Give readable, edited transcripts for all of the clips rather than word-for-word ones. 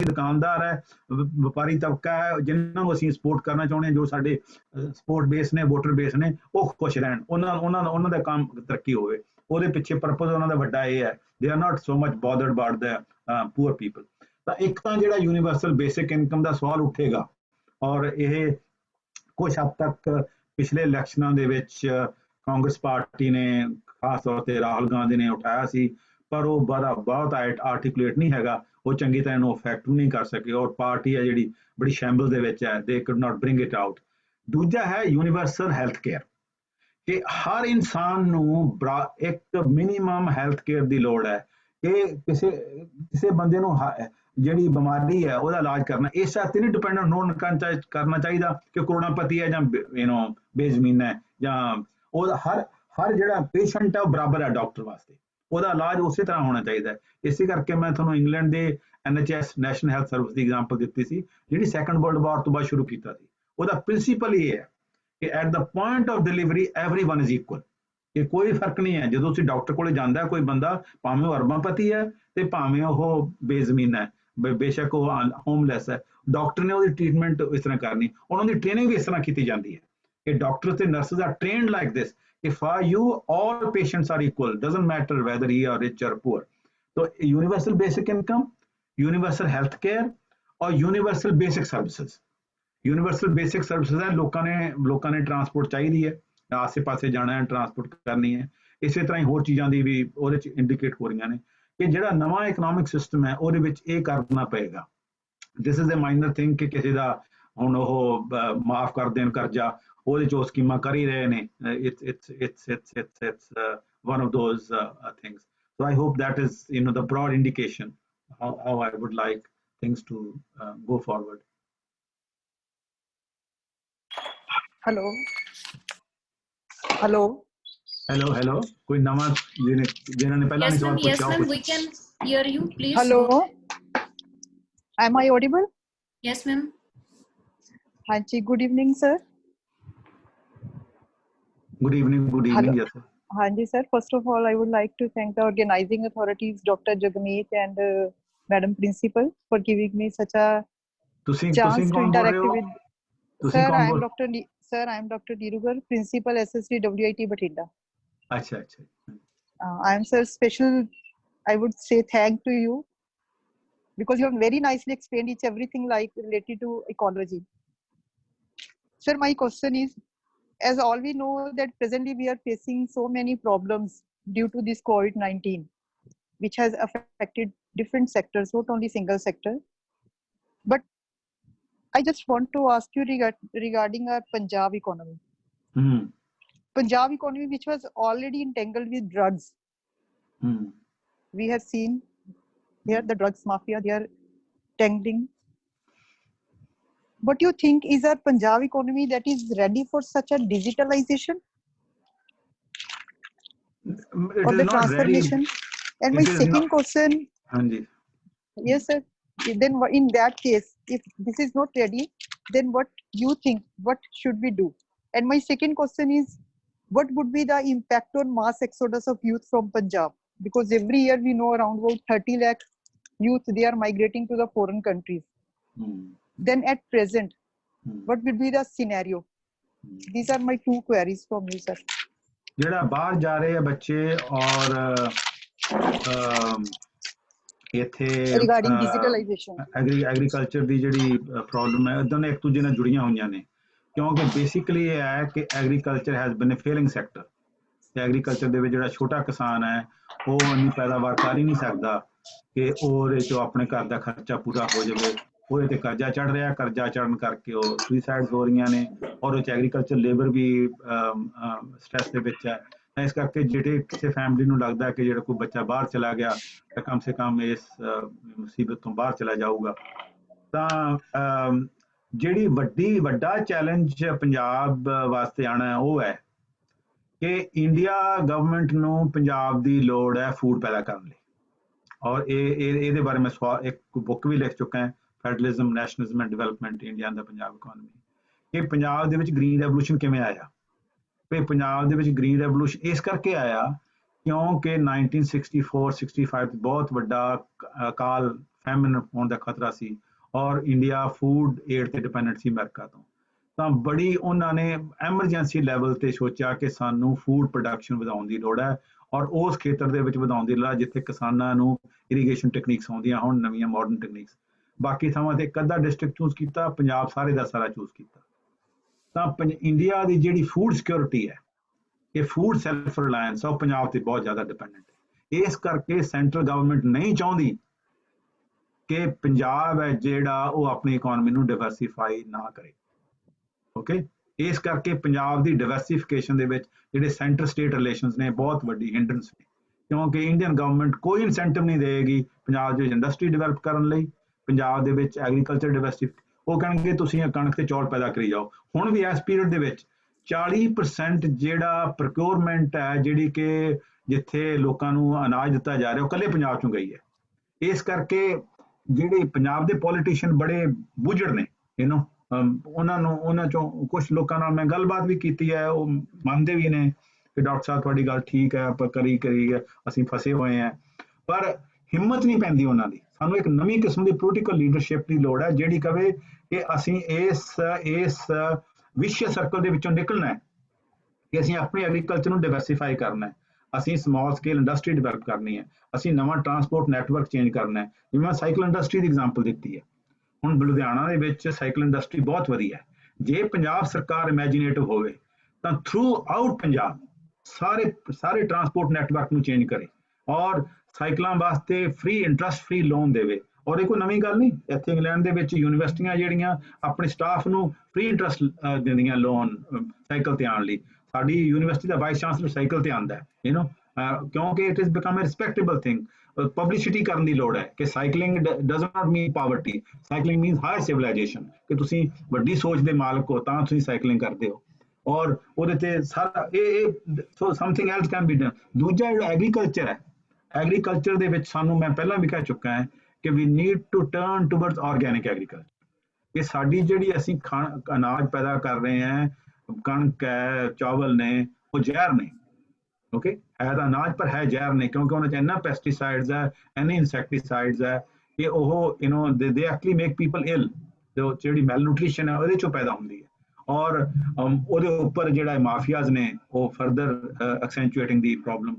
दुकानदार है, व्यापारी तबका है, जिन्होंने असीं सपोर्ट करना चाहुंदे, जो साडे सपोर्ट बेस ने, वोटर बेस ने, वो खुश रहन, उन्हां दा काम तरक्की होवे, ਉਹਦੇ ਪਿੱਛੇ ਪਰਪਸ ਉਹਨਾਂ ਦਾ ਵੱਡਾ ਇਹ ਹੈ, they are not so much bothered about the poor people. ਤਾਂ ਇੱਕ ਤਾਂ ਜਿਹੜਾ ਯੂਨੀਵਰਸਲ ਬੇਸਿਕ ਇਨਕਮ ਦਾ ਸਵਾਲ ਉੱਠੇਗਾ, ਔਰ ਇਹ ਕੁਝ ਹੱਦ ਤੱਕ ਪਿਛਲੇ ਇਲੈਕਸ਼ਨਾਂ ਦੇ ਵਿੱਚ ਕਾਂਗਰਸ ਪਾਰਟੀ ਨੇ, ਖਾਸ ਤੌਰ ਤੇ ਰਾਹੁਲ ਗਾਂਧੀ ਨੇ ਉਠਾਇਆ ਸੀ, ਪਰ ਉਹ ਬਹੁਤ ਆਰਟੀਕੂਲੇਟ ਨਹੀਂ ਹੈਗਾ, ਉਹ ਚੰਗੀ ਤਰ੍ਹਾਂ ਇਹਨੂੰ ਇਫੈਕਟ ਨਹੀਂ ਕਰ ਸਕੇ, ਔਰ ਪਾਰਟੀ ਹੈ ਜਿਹੜੀ ਬੜੀ ਸ਼ੈਂਬਲ ਦੇ ਵਿੱਚ ਹੈ, ਦੇ could not bring it out. ਦੂਜਾ ਹੈ ਯੂਨੀਵਰਸਲ ਹੈਲਥ ਕੇਅਰ, ਕਿ ਹਰ ਇਨਸਾਨ ਨੂੰ ਇੱਕ ਮਿਨੀਮਮ ਹੈਲਥ ਕੇਅਰ ਦੀ ਲੋੜ ਹੈ, ਕਿ ਕਿਸੇ ਬੰਦੇ ਨੂੰ ਜਿਹੜੀ ਬਿਮਾਰੀ ਹੈ ਉਹਦਾ ਇਲਾਜ ਕਰਨਾ ਇਸ ਤੇ ਨਹੀਂ ਡਿਪੈਂਡੈਂਟ ਕਰਨਾ ਚਾਹੀਦਾ ਕਿ ਕਰੋੜਾਪਤੀ ਹੈ ਜਾਂ ਬੇਜ਼ਮੀਨ ਹੈ, ਜਾਂ ਉਹ ਹਰ ਜਿਹੜਾ ਪੇਸ਼ੈਂਟ ਹੈ ਉਹ ਬਰਾਬਰ ਹੈ ਡਾਕਟਰ ਵਾਸਤੇ, ਉਹਦਾ ਇਲਾਜ ਉਸੇ ਤਰ੍ਹਾਂ ਹੋਣਾ ਚਾਹੀਦਾ ਹੈ। ਇਸੇ ਕਰਕੇ ਮੈਂ ਤੁਹਾਨੂੰ ਇੰਗਲੈਂਡ ਦੇ NHS ਨੈਸ਼ਨਲ ਹੈਲਥ ਸਰਵਿਸ ਦੀ ਐਗਜ਼ਾਮਪਲ ਦਿੱਤੀ ਸੀ, ਜਿਹੜੀ ਸੈਕੰਡ ਵਰਲਡ ਵਾਰ ਤੋਂ ਬਾਅਦ ਸ਼ੁਰੂ ਕੀਤਾ ਸੀ। ਉਹਦਾ ਪ੍ਰਿੰਸੀਪਲ ਇਹ ਹੈ ਕਿ at the point of delivery everyone is equal, ਕਿ ਕੋਈ ਫਰਕ ਨਹੀਂ ਹੈ। ਜਦੋਂ ਤੁਸੀਂ ਡਾਕਟਰ ਕੋਲੇ ਜਾਂਦਾ ਕੋਈ ਬੰਦਾ, ਭਾਵੇਂ ਉਹ ਅਰਬਾਂਪਤੀ ਹੈ ਤੇ ਭਾਵੇਂ ਉਹ ਬੇਜ਼ਮੀਨ ਹੈ, ਬੇਸ਼ੱਕ ਉਹ ਹੋਮਲੈਸ ਹੈ, ਡਾਕਟਰ ਨੇ ਉਹਦੀ ਟ੍ਰੀਟਮੈਂਟ ਇਸ ਤਰ੍ਹਾਂ ਕਰਨੀ, ਉਹਨਾਂ ਦੀ ਟ੍ਰੇਨਿੰਗ ਵੀ ਇਸ ਤਰ੍ਹਾਂ ਕੀਤੀ ਜਾਂਦੀ ਹੈ ਕਿ ਡਾਕਟਰ ਤੇ nurses are trained like this ਕਿ for you all patients are equal, doesn't matter whether he or rich or poor। तो universal basic income, universal health care और universal basic services. Universal basic services है, लोगों ने transport चाहिए है, आसे पासे जाना है, ट्रांसपोर्ट करनी है, इस तरह ही होर चीज़ों की भी वो इंडिकेट हो रही ने कि जो नवा इकनॉमिक सिस्टम है वो करना पेगा। This is a minor thing कि किसी का हुण माफ कर देन कर्जा, ਉਹਦੇ ਚੋਂ ਸਕੀਮਾਂ ਕਰ ਹੀ ਰਹੇ ਨੇ। It's one of those things. So I hope that is the broad indication how I would like things to go forward. Hello ਕੋਈ ਨਵਾਂ ਜਿਹਨਾਂ ਨੇ ਪਹਿਲਾਂ ਨਹੀਂ ਸਵਾਲ ਪੁੱਛਿਆ? Yes ma'am, we can hear you, please. Hello, am I audible? Yes ma'am. Hanji, good evening sir. Good evening. Hello. Yes sir. Hanji sir, first of all I would like to thank the organizing authorities, Dr. Jagmeet and Madam Principal, for giving me such a chance to interact with. Sir, I am Dr. Nirugar, Principal SSD WIT Bathinda. Acha. I am sir special, I would say thank to you because you have very nicely explained everything like related to ecology. Sir, my question is, as all we know that presently we are facing so many problems due to this COVID-19, which has affected different sectors, not only single sector. But I just want to ask you regarding our Punjab economy. Punjab economy, which was already entangled with drugs. We have seen here the drugs mafia, they are tangling. What do you think is our Punjab economy that is ready for such a digitalization or the transformation? And my second question, yes sir, then in that case, if this is not ready, then what you think, what should we do? And my second question is, what would be the impact on mass exodus of youth from Punjab? Because every year we know around about 30 lakh youth, they are migrating to the foreign countries. Then at present, what will be the scenario? These are my two queries from you, sir. ਜਿਹੜਾ ਬਾਹਰ ਜਾ ਰਹੇ ਆ ਬੱਚੇ ਔਰ ਇੱਥੇ regarding digitalization, agriculture ਦੀ ਜਿਹੜੀ problem ਹੈ, ਦੋਨੇ ਇੱਕ ਦੂਜੇ ਨਾਲ ਜੁੜੀਆਂ ਹੋਈਆਂ ਨੇ, ਕਿਉਂਕਿ ਬੇਸਿਕਲੀ ਇਹ ਹੈ ਕਿ agriculture has been a failing sector. ਤੇ ਐਗਰੀਕਲਚਰ ਦੇ ਵਿੱਚ ਜਿਹੜਾ ਛੋਟਾ ਕਿਸਾਨ ਹੈ ਉਹ ਇੰਨੀ ਪੈਦਾਵਾਰ ਕਰ ਹੀ ਨਹੀਂ ਸਕਦਾ ਕਿ ਉਹਦੇ ਚੋਂ ਆਪਣੇ ਘਰ ਦਾ ਖਰਚਾ ਪੂਰਾ ਹੋ ਜਾਵੇ, ਉਹਦੇ ਤੇ ਕਰਜ਼ਾ ਚੜ ਰਿਹਾ, ਕਰਜ਼ਾ ਚੜਨ ਕਰਕੇ ਉਹ ਸੁਈਸਾਈਡਸ ਹੋ ਰਹੀਆਂ ਨੇ, ਔਰ ਉਹ 'ਚ ਐਗਰੀਕਲਚਰ ਲੇਬਰ ਵੀ ਸਟ੍ਰੈਸ ਦੇ ਵਿੱਚ ਹੈ। ਤਾਂ ਇਸ ਕਰਕੇ ਜਿਹੜੇ ਕਿਸੇ ਫੈਮਿਲੀ ਨੂੰ ਲੱਗਦਾ ਕਿ ਜਿਹੜਾ ਕੋਈ ਬੱਚਾ ਬਾਹਰ ਚਲਾ ਗਿਆ ਤਾਂ ਕਮ ਸੇ ਕਮ ਇਸ ਮੁਸੀਬਤ ਤੋਂ ਬਾਹਰ ਚਲਾ ਜਾਊਗਾ। ਤਾਂ ਜਿਹੜੀ ਵੱਡਾ ਚੈਲੰਜ ਪੰਜਾਬ ਵਾਸਤੇ ਆਉਣਾ ਉਹ ਹੈ ਕਿ ਇੰਡੀਆ ਗਵਰਨਮੈਂਟ ਨੂੰ ਪੰਜਾਬ ਦੀ ਲੋੜ ਹੈ ਫੂਡ ਪੈਦਾ ਕਰਨ ਲਈ, ਔਰ ਇਹਦੇ ਬਾਰੇ ਮੈਂ ਇੱਕ ਬੁੱਕ ਵੀ ਲਿਖ ਚੁੱਕਾ ਹੈ, federalism, nationalism and development India the Punjab economy, ਕਿ ਪੰਜਾਬ ਦੇ ਵਿੱਚ ਗ੍ਰੀਨ ਰੈਵੋਲੂਸ਼ਨ ਕਿਵੇਂ ਆਇਆ। ਵੀ ਪੰਜਾਬ ਦੇ ਵਿੱਚ ਗ੍ਰੀਨ ਰੈਵੋਲੂਸ਼ਨ ਇਸ ਕਰਕੇ ਆਇਆ ਕਿਉਂਕਿ 1964-65 ਬਹੁਤ ਵੱਡਾ ਅਕਾਲ ਫੈਮਿਨ ਹੋਣ ਦਾ ਖਤਰਾ ਸੀ ਔਰ ਇੰਡੀਆ ਫੂਡ ਏਡ ਤੇ ਡਿਪੈਂਡੈਂਟ ਸੀ ਅਮਰੀਕਾ ਤੋਂ, ਤਾਂ ਬੜੀ ਉਹਨਾਂ ਨੇ ਐਮਰਜੈਂਸੀ ਲੈਵਲ ਤੇ ਸੋਚਿਆ ਕਿ ਸਾਨੂੰ ਫੂਡ ਪ੍ਰੋਡਕਸ਼ਨ ਵਧਾਉਣ ਦੀ ਲੋੜ ਹੈ ਔਰ ਉਸ ਖੇਤਰ ਦੇ ਵਿੱਚ ਵਧਾਉਣ ਦੀ ਲੋੜ ਜਿੱਥੇ ਕਿਸਾਨਾਂ ਨੂੰ ਇਰੀਗੇਸ਼ਨ ਟੈਕਨੀਕਸ ਆਉਂਦੀਆਂ ਹੁਣ, ਨਵੀਆਂ ਮਾਡਰਨ ਟੈਕਨੀਕਸ। ਬਾਕੀ ਥਾਵਾਂ ਤੇ ਇੱਕ ਅੱਧਾ ਡਿਸਟ੍ਰਿਕਟ ਚੂਜ਼ ਕੀਤਾ, ਪੰਜਾਬ ਸਾਰੇ ਦਾ ਸਾਰਾ ਚੂਜ਼ ਕੀਤਾ। ਤਾਂ ਇੰਡੀਆ ਦੀ ਜਿਹੜੀ ਫੂਡ ਸਿਕਿਉਰਿਟੀ ਹੈ, ਇਹ ਫੂਡ ਸੈਲਫ ਰਿਲਾਇੰਸ ਆ, ਉਹ ਪੰਜਾਬ ਤੇ ਬਹੁਤ ਜ਼ਿਆਦਾ ਡਿਪੈਂਡੈਂਟ ਹੈ। ਇਸ ਕਰਕੇ ਸੈਂਟਰਲ ਗਵਰਨਮੈਂਟ ਨਹੀਂ ਚਾਹੁੰਦੀ ਕਿ ਪੰਜਾਬ ਹੈ ਜਿਹੜਾ ਉਹ ਆਪਣੀ ਇਕਨੋਮੀ ਨੂੰ ਡਿਵਰਸੀਫਾਈ ਨਾ ਕਰੇ। ਓਕੇ, ਇਸ ਕਰਕੇ ਪੰਜਾਬ ਦੀ ਡਿਵਰਸੀਫਿਕੇਸ਼ਨ ਦੇ ਵਿੱਚ ਜਿਹੜੇ ਸੈਂਟਰ ਸਟੇਟ ਰਿਲੇਸ਼ਨਸ ਨੇ ਬਹੁਤ ਵੱਡੀ ਹਿੰਡਰੈਂਸ ਨੇ, ਕਿਉਂਕਿ ਇੰਡੀਅਨ ਗਵਰਨਮੈਂਟ ਕੋਈ ਇਨਸੈਂਟਿਵ ਨਹੀਂ ਦੇਗੀ ਪੰਜਾਬ ਦੇ ਵਿੱਚ ਇੰਡਸਟਰੀ ਡਿਵੈਲਪ ਕਰਨ ਲਈ, ਪੰਜਾਬ ਦੇ ਵਿੱਚ ਐਗਰੀਕਲਚਰ ਡਿਵਰਸਿਫਿਕ। ਉਹ ਕਹਿਣਗੇ ਤੁਸੀਂ ਕਣਕ ਤੇ ਚੌਲ ਪੈਦਾ ਕਰੀ ਜਾਓ। ਹੁਣ ਵੀ ਇਸ ਪੀਰੀਅਡ ਦੇ ਵਿੱਚ 40% ਜਿਹੜਾ ਪ੍ਰੋਕਿਉਰਮੈਂਟ ਹੈ, ਜਿਹੜੀ ਕਿ ਜਿੱਥੇ ਲੋਕਾਂ ਨੂੰ ਅਨਾਜ ਦਿੱਤਾ ਜਾ ਰਿਹਾ, ਉਹ ਇਕੱਲੇ ਪੰਜਾਬ ਚੋਂ ਗਈ ਹੈ। ਇਸ ਕਰਕੇ ਜਿਹੜੇ ਪੰਜਾਬ ਦੇ ਪੋਲੀਟੀਸ਼ੀਅਨ ਬੜੇ ਬੁੱਝੜ ਨੇ, ਉਹਨਾਂ ਚੋਂ ਕੁਝ ਲੋਕਾਂ ਨਾਲ ਮੈਂ ਗੱਲਬਾਤ ਵੀ ਕੀਤੀ ਹੈ, ਉਹ ਮੰਨਦੇ ਵੀ ਨੇ ਕਿ ਡਾਕਟਰ ਸਾਹਿਬ ਤੁਹਾਡੀ ਗੱਲ ਠੀਕ ਹੈ, ਆਪਾਂ ਕਰੀ ਅਸੀਂ ਫਸੇ ਹੋਏ ਹਾਂ, ਪਰ ਹਿੰਮਤ ਨਹੀਂ ਪੈਂਦੀ ਉਹਨਾਂ ਦੀ। ਸਾਨੂੰ ਇੱਕ ਨਵੀਂ ਕਿਸਮ ਦੀ ਪੋਲੀਟੀਕਲ ਲੀਡਰਸ਼ਿਪ ਦੀ ਲੋੜ ਹੈ ਜਿਹੜੀ ਕਵੇ ਕਿ ਅਸੀਂ ਇਸ ਵਿਸ਼ੇ ਸਰਕਲ ਦੇ ਵਿੱਚੋਂ ਨਿਕਲਣਾ ਹੈ, ਕਿ ਅਸੀਂ ਆਪਣੀ ਐਗਰੀਕਲਚਰ ਨੂੰ ਡਿਵਰਸੀਫਾਈ ਕਰਨਾ ਹੈ, ਅਸੀਂ ਸਮਾਲ ਸਕੇਲ ਇੰਡਸਟਰੀ ਡਿਵੈਲਪ ਕਰਨੀ ਹੈ, ਅਸੀਂ ਨਵਾਂ ਟਰਾਂਸਪੋਰਟ ਨੈਟਵਰਕ ਚੇਂਜ ਕਰਨਾ ਹੈ। ਜਿਵੇਂ ਮੈਂ ਸਾਈਕਲ ਇੰਡਸਟਰੀ ਦੀ ਐਗਜ਼ਾਮਪਲ ਦਿੱਤੀ ਹੈ, ਹੁਣ ਲੁਧਿਆਣਾ ਦੇ ਵਿੱਚ ਸਾਈਕਲ ਇੰਡਸਟਰੀ ਬਹੁਤ ਵਧੀਆ ਹੈ। ਜੇ ਪੰਜਾਬ ਸਰਕਾਰ ਇਮੈਜੀਨੇਟਿਵ ਹੋਵੇ ਤਾਂ ਥਰੂ ਆਊਟ ਪੰਜਾਬ ਸਾਰੇ ਟਰਾਂਸਪੋਰਟ ਨੈਟਵਰਕ ਨੂੰ ਚੇਂਜ ਕਰੇ ਔਰ ਸਾਈਕਲਾਂ ਵਾਸਤੇ ਫ੍ਰੀ ਇੰਟਰਸਟ ਫ੍ਰੀ ਲੋਨ ਦੇਵੇ। ਔਰ ਇਹ ਕੋਈ ਨਵੀਂ ਗੱਲ ਨਹੀਂ, ਇੱਥੇ ਇੰਗਲੈਂਡ ਦੇ ਵਿੱਚ ਯੂਨੀਵਰਸਿਟੀਆਂ ਜਿਹੜੀਆਂ ਆਪਣੇ ਸਟਾਫ ਨੂੰ ਫ੍ਰੀ ਇੰਟਰਸਟ ਦਿੰਦੀਆਂ ਲੋਨ ਸਾਈਕਲ ਤੇ ਆਉਣ ਲਈ। ਸਾਡੀ ਯੂਨੀਵਰਸਿਟੀ ਦਾ ਵਾਈਸ ਚਾਂਸਲਰ ਸਾਈਕਲ ਤੇ ਆਉਂਦਾ ਹੈ, ਕਿਉਂਕਿ it is become a respectable thing. Publicity ਕਰਨ ਦੀ ਲੋੜ ਹੈ ਕਿ cycling does not mean poverty, cycling means higher civilisation, ਕਿ ਤੁਸੀਂ ਵੱਡੀ ਸੋਚ ਦੇ ਮਾਲਕ ਹੋ ਤਾਂ ਤੁਸੀਂ ਸਾਈਕਲਿੰਗ ਕਰਦੇ ਹੋ ਔਰ ਉਹਦੇ ਤੇ ਸਾਰਾ so something else can be done. ਦੂਜਾ ਜਿਹੜਾ ਐਗਰੀਕਲਚਰ ਹੈ, ਐਗਰੀਕਲਚਰ ਦੇ ਵਿੱਚ ਸਾਨੂੰ ਮੈਂ ਪਹਿਲਾਂ ਵੀ ਕਹਿ ਚੁੱਕਾ ਹਾਂ ਕਿ we need to turn towards organic agriculture. ਕਿ ਸਾਡੀ ਜਿਹੜੀ ਅਸੀਂ ਅਨਾਜ ਪੈਦਾ ਕਰ ਰਹੇ ਹਾਂ, ਕਣਕ ਹੈ, ਚਾਵਲ ਨੇ, ਉਹ ਜ਼ਹਿਰ ਨੇ। ਓਕੇ, ਹੈ ਤਾਂ ਅਨਾਜ ਪਰ ਹੈ ਜ਼ਹਿਰ ਨੇ, ਕਿਉਂਕਿ ਉਹਨਾਂ 'ਚ ਇੰਨਾ ਪੈਸਟੀਸਾਈਡਸ ਹੈ, ਇੰਨੇ ਇਨਸੈਕਟੀਸਾਈਡਸ ਹੈ ਕਿ ਉਹ ਦੇ ਐਕਚੁਅਲੀ ਮੇਕ ਪੀਪਲ ਇਲ। ਜਿਹੜੀ ਮੈਲ ਨਿਊਟ੍ਰੀਸ਼ਨ ਹੈ ਉਹਦੇ 'ਚੋਂ ਪੈਦਾ ਹੁੰਦੀ ਹੈ ਔਰ ਉਹਦੇ ਉੱਪਰ ਜਿਹੜਾ ਮਾਫੀਆਜ਼ ਨੇ ਉਹ ਫਰਦਰ ਐਕਸੈਂਚੁਏਟਿੰਗ ਦੀ ਪ੍ਰੋਬਲਮ।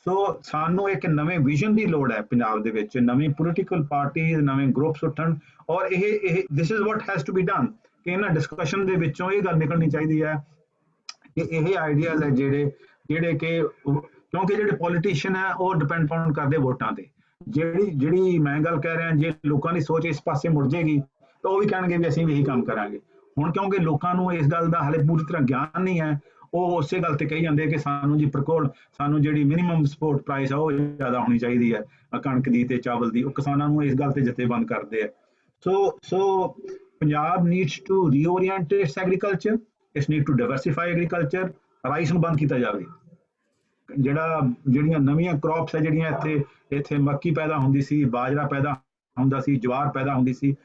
ਸੋ ਸਾਨੂੰ ਇੱਕ ਨਵੇਂ ਵਿਜ਼ਨ ਦੀ ਲੋੜ ਹੈ ਪੰਜਾਬ ਦੇ ਵਿੱਚ, ਨਵੀਂ ਪੋਲੀਟੀਕਲ ਪਾਰਟੀ, ਨਵੇਂ ਗਰੁੱਪਸ ਉੱਠਣ ਔਰ ਇਹ this is what has to be done. ਕਿ ਇਹਨਾਂ ਡਿਸਕਸ਼ਨ ਦੇ ਵਿੱਚੋਂ ਇਹ ਗੱਲ ਨਿਕਲਣੀ ਚਾਹੀਦੀ ਹੈ ਕਿ ਇਹ ਆਈਡੀਆਜ਼ ਹੈ ਜਿਹੜੇ ਕਿ ਕਿਉਂਕਿ ਜਿਹੜੇ ਪੋਲੀਟੀਸ਼ੀਅਨ ਹੈ ਉਹ ਡਿਪੈਂਡ ਕਰਦੇ ਵੋਟਾਂ ਤੇ। ਜਿਹੜੀ ਮੈਂ ਗੱਲ ਕਹਿ ਰਿਹਾ, ਜੇ ਲੋਕਾਂ ਦੀ ਸੋਚ ਇਸ ਪਾਸੇ ਮੁੜ ਜਾਏਗੀ ਤਾਂ ਉਹ ਵੀ ਕਹਿਣਗੇ ਵੀ ਅਸੀਂ ਵੀ ਇਹੀ ਕੰਮ ਕਰਾਂਗੇ। ਹੁਣ ਕਿਉਂਕਿ ਲੋਕਾਂ ਨੂੰ ਇਸ ਗੱਲ ਦਾ ਹਾਲੇ ਪੂਰੀ ਤਰ੍ਹਾਂ ਗਿਆਨ ਨਹੀਂ ਹੈ, ਉਹ ਉਸੇ ਗੱਲ ਤੇ ਕਹੀ ਜਾਂਦੇ ਕਿ ਸਾਨੂੰ ਜੀ ਸਾਨੂੰ ਜਿਹੜੀ ਮਿਨੀਮਮ ਸਪੋਰਟ ਪ੍ਰਾਈਸ ਆ ਉਹ ਜ਼ਿਆਦਾ ਹੋਣੀ ਚਾਹੀਦੀ ਹੈ ਕਣਕ ਦੀ ਤੇ ਚਾਵਲ ਦੀ। ਉਹ ਕਿਸਾਨਾਂ ਨੂੰ ਇਸ ਗੱਲ ਤੇ ਜਥੇਬੰਦ ਕਰਦੇ ਆ। So Punjab needs to reorient its agriculture, its need to diversify agriculture. Rice ਨੂੰ ਬੰਦ ਕੀਤਾ ਜਾਵੇ। ਜਿਹੜੀਆਂ ਨਵੀਆਂ ਕ੍ਰੌਪਸ ਹੈ, ਜਿਹੜੀਆਂ ਇੱਥੇ ਮੱਕੀ ਪੈਦਾ ਹੁੰਦੀ ਸੀ, ਬਾਜਰਾ ਪੈਦਾ ਹੁੰਦਾ ਸੀ, ਜਵਾਰ ਪੈਦਾ ਹੁੰਦੀ ਸੀ,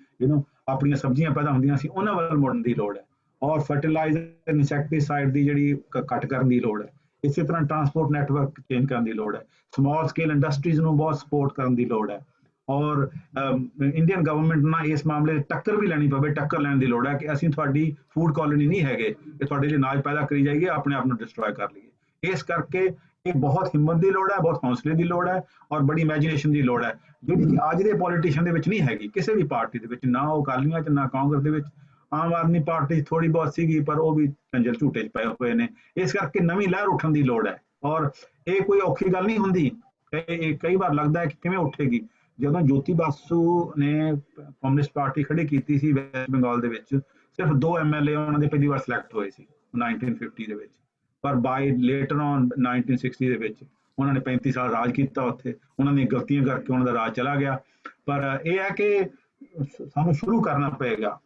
ਆਪਣੀਆਂ ਸਬਜ਼ੀਆਂ ਪੈਦਾ ਹੁੰਦੀਆਂ ਸੀ, ਉਹਨਾਂ ਵੱਲ ਮੁੜਨ ਦੀ ਲੋੜ ਹੈ ਔਰ ਫਰਟੀਲਾਈਜ਼ਰ ਇਨਸੈਕਟੀਸਾਈਡ ਦੀ ਜਿਹੜੀ ਘੱਟ ਕਰਨ ਦੀ ਲੋੜ ਹੈ। ਇਸੇ ਤਰ੍ਹਾਂ ਟਰਾਂਸਪੋਰਟ ਨੈਟਵਰਕ ਚੇਂਜ ਕਰਨ ਦੀ ਲੋੜ ਹੈ, ਸਮਾਲ ਸਕੇਲ ਇੰਡਸਟਰੀਜ਼ ਨੂੰ ਬਹੁਤ ਸਪੋਰਟ ਕਰਨ ਦੀ ਲੋੜ ਹੈ ਔਰ ਇੰਡੀਅਨ ਗਵਰਨਮੈਂਟ ਨਾਲ ਇਸ ਮਾਮਲੇ 'ਚ ਟੱਕਰ ਵੀ ਲੈਣੀ ਪਵੇ, ਟੱਕਰ ਲੈਣ ਦੀ ਲੋੜ ਹੈ ਕਿ ਅਸੀਂ ਤੁਹਾਡੀ ਫੂਡ ਕਾਲੋਨੀ ਨਹੀਂ ਹੈਗੇ ਕਿ ਤੁਹਾਡੇ ਲਈ ਅਨਾਜ ਪੈਦਾ ਕਰੀ ਜਾਈਏ, ਆਪਣੇ ਆਪ ਨੂੰ ਡਿਸਟਰੋਏ ਕਰ ਲਈਏ। ਇਸ ਕਰਕੇ ਇਹ ਬਹੁਤ ਹਿੰਮਤ ਦੀ ਲੋੜ ਹੈ, ਬਹੁਤ ਹੌਸਲੇ ਦੀ ਲੋੜ ਹੈ ਔਰ ਬੜੀ ਇਮੈਜੀਨੇਸ਼ਨ ਦੀ ਲੋੜ ਹੈ, ਜਿਹੜੀ ਕਿ ਅੱਜ ਦੇ ਪੋਲੀਟੀਸ਼ੀਅਨ ਦੇ ਵਿੱਚ ਨਹੀਂ ਹੈਗੀ, ਕਿਸੇ ਵੀ ਪਾਰਟੀ ਦੇ ਵਿੱਚ, ਨਾ ਉਹ ਅਕਾਲੀਆਂ 'ਚ ਨਾ ਕਾਂਗਰਸ ਦੇ ਵਿੱਚ। ਆਮ ਆਦਮੀ ਪਾਰਟੀ ਥੋੜੀ ਬਹੁਤ ਸੀਗੀ ਪਰ ਉਹ ਵੀ ਝੰਜਲ ਝੂਟੇ 'ਚ ਪਏ ਹੋਏ ਨੇ। ਇਸ ਕਰਕੇ ਨਵੀਂ ਲਹਿਰ ਉੱਠਣ ਦੀ ਲੋੜ ਹੈ ਔਰ ਇਹ ਕੋਈ ਔਖੀ ਗੱਲ ਨਹੀਂ ਹੁੰਦੀ। ਇਹ ਕਈ ਵਾਰ ਲੱਗਦਾ ਹੈ ਕਿ ਕਿਵੇਂ ਉੱਠੇਗੀ। ਜਦੋਂ ਜੋਤੀ ਬਾਸੂ ਨੇ ਕਮਿਊਨਿਸਟ ਪਾਰਟੀ ਖੜੀ ਕੀਤੀ ਸੀ ਵੈਸਟ ਬੰਗਾਲ ਦੇ ਵਿੱਚ, ਸਿਰਫ 2 MLA ਉਹਨਾਂ ਦੇ ਪਹਿਲੀ ਵਾਰ ਸਿਲੈਕਟ ਹੋਏ ਸੀ 1950 ਦੇ ਵਿੱਚ, ਪਰ ਬਾਈ ਲੇਟਰ ਔਨ 1960 ਦੇ ਵਿੱਚ ਉਹਨਾਂ ਨੇ 35 ਸਾਲ ਰਾਜ ਕੀਤਾ ਉੱਥੇ। ਉਹਨਾਂ ਦੀਆਂ ਗਲਤੀਆਂ ਕਰਕੇ ਉਹਨਾਂ ਦਾ ਰਾਜ ਚਲਾ ਗਿਆ। ਪਰ ਇਹ ਹੈ ਕਿ ਸਾਨੂੰ ਸ਼ੁਰੂ ਕਰਨਾ ਪਏਗਾ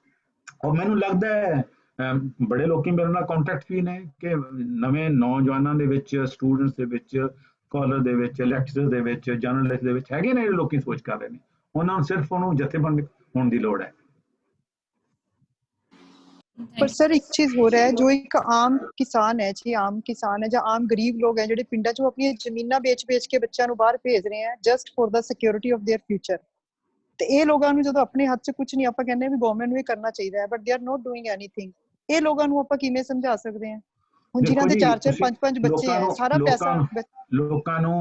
ਔਰ ਮੈਨੂੰ ਲੱਗਦਾ ਹੈ ਬੜੇ ਲੋਕੀ ਮੇਰੇ ਨਾਲ ਕੰਟੈਕਟ ਵੀ ਨੇ ਕਿ ਨਵੇਂ ਨੌਜਵਾਨਾਂ ਦੇ ਵਿੱਚ, ਸਟੂਡੈਂਟਸ ਦੇ ਵਿੱਚ, ਸਕਾਲਰ ਦੇ ਵਿੱਚ, ਲੈਕਚਰਰ ਦੇ ਵਿੱਚ, ਜਰਨਲਿਸਟ ਦੇ ਵਿੱਚ ਹੈਗੇ ਨੇ ਜਿਹੜੇ ਲੋਕੀ ਸੋਚ ਕਰ ਰਹੇ ਨੇ। ਉਹਨਾਂ ਨੂੰ ਸਿਰਫ ਉਹਨੂੰ ਜਥੇਬੰਦ ਹੋਣ ਦੀ ਲੋੜ ਹੈ। पर सर एक चीज हो रहा है, जो एक आम किसान है जी, आम किसान है ਜਾਂ ਆਮ ਗਰੀਬ ਲੋਕ ਹੈ ਜਿਹੜੇ ਪਿੰਡਾਂ 'ਚੋਂ ਆਪਣੀਆਂ ਜ਼ਮੀਨਾਂ ਵੇਚ ਕੇ ਬੱਚਿਆਂ ਨੂੰ ਬਾਹਰ ਭੇਜ ਰਹੇ ਹੈ just for the security of their future. ਤੇ ਇਹ ਲੋਕਾਂ ਨੂੰ ਜਦੋਂ ਆਪਣੇ ਹੱਥ 'ਚ ਕੁਝ ਨਹੀਂ, ਆਪਾਂ ਕਹਿੰਦੇ ਵੀ ਗਵਰਨਮੈਂਟ ਨੂੰ ਇਹ ਕਰਨਾ ਚਾਹੀਦਾ ਹੈ, but they are note doing anything. ਇਹ ਲੋਕਾਂ ਨੂੰ ਆਪਾਂ ਕਿਵੇਂ ਸਮਝਾ ਸਕਦੇ ਹਾਂ? ਹੁਣ ਜਿਨ੍ਹਾਂ ਦੇ 4-4 5-5 ਬੱਚੇ ਹੈ, ਸਾਰਾ ਪੈਸਾ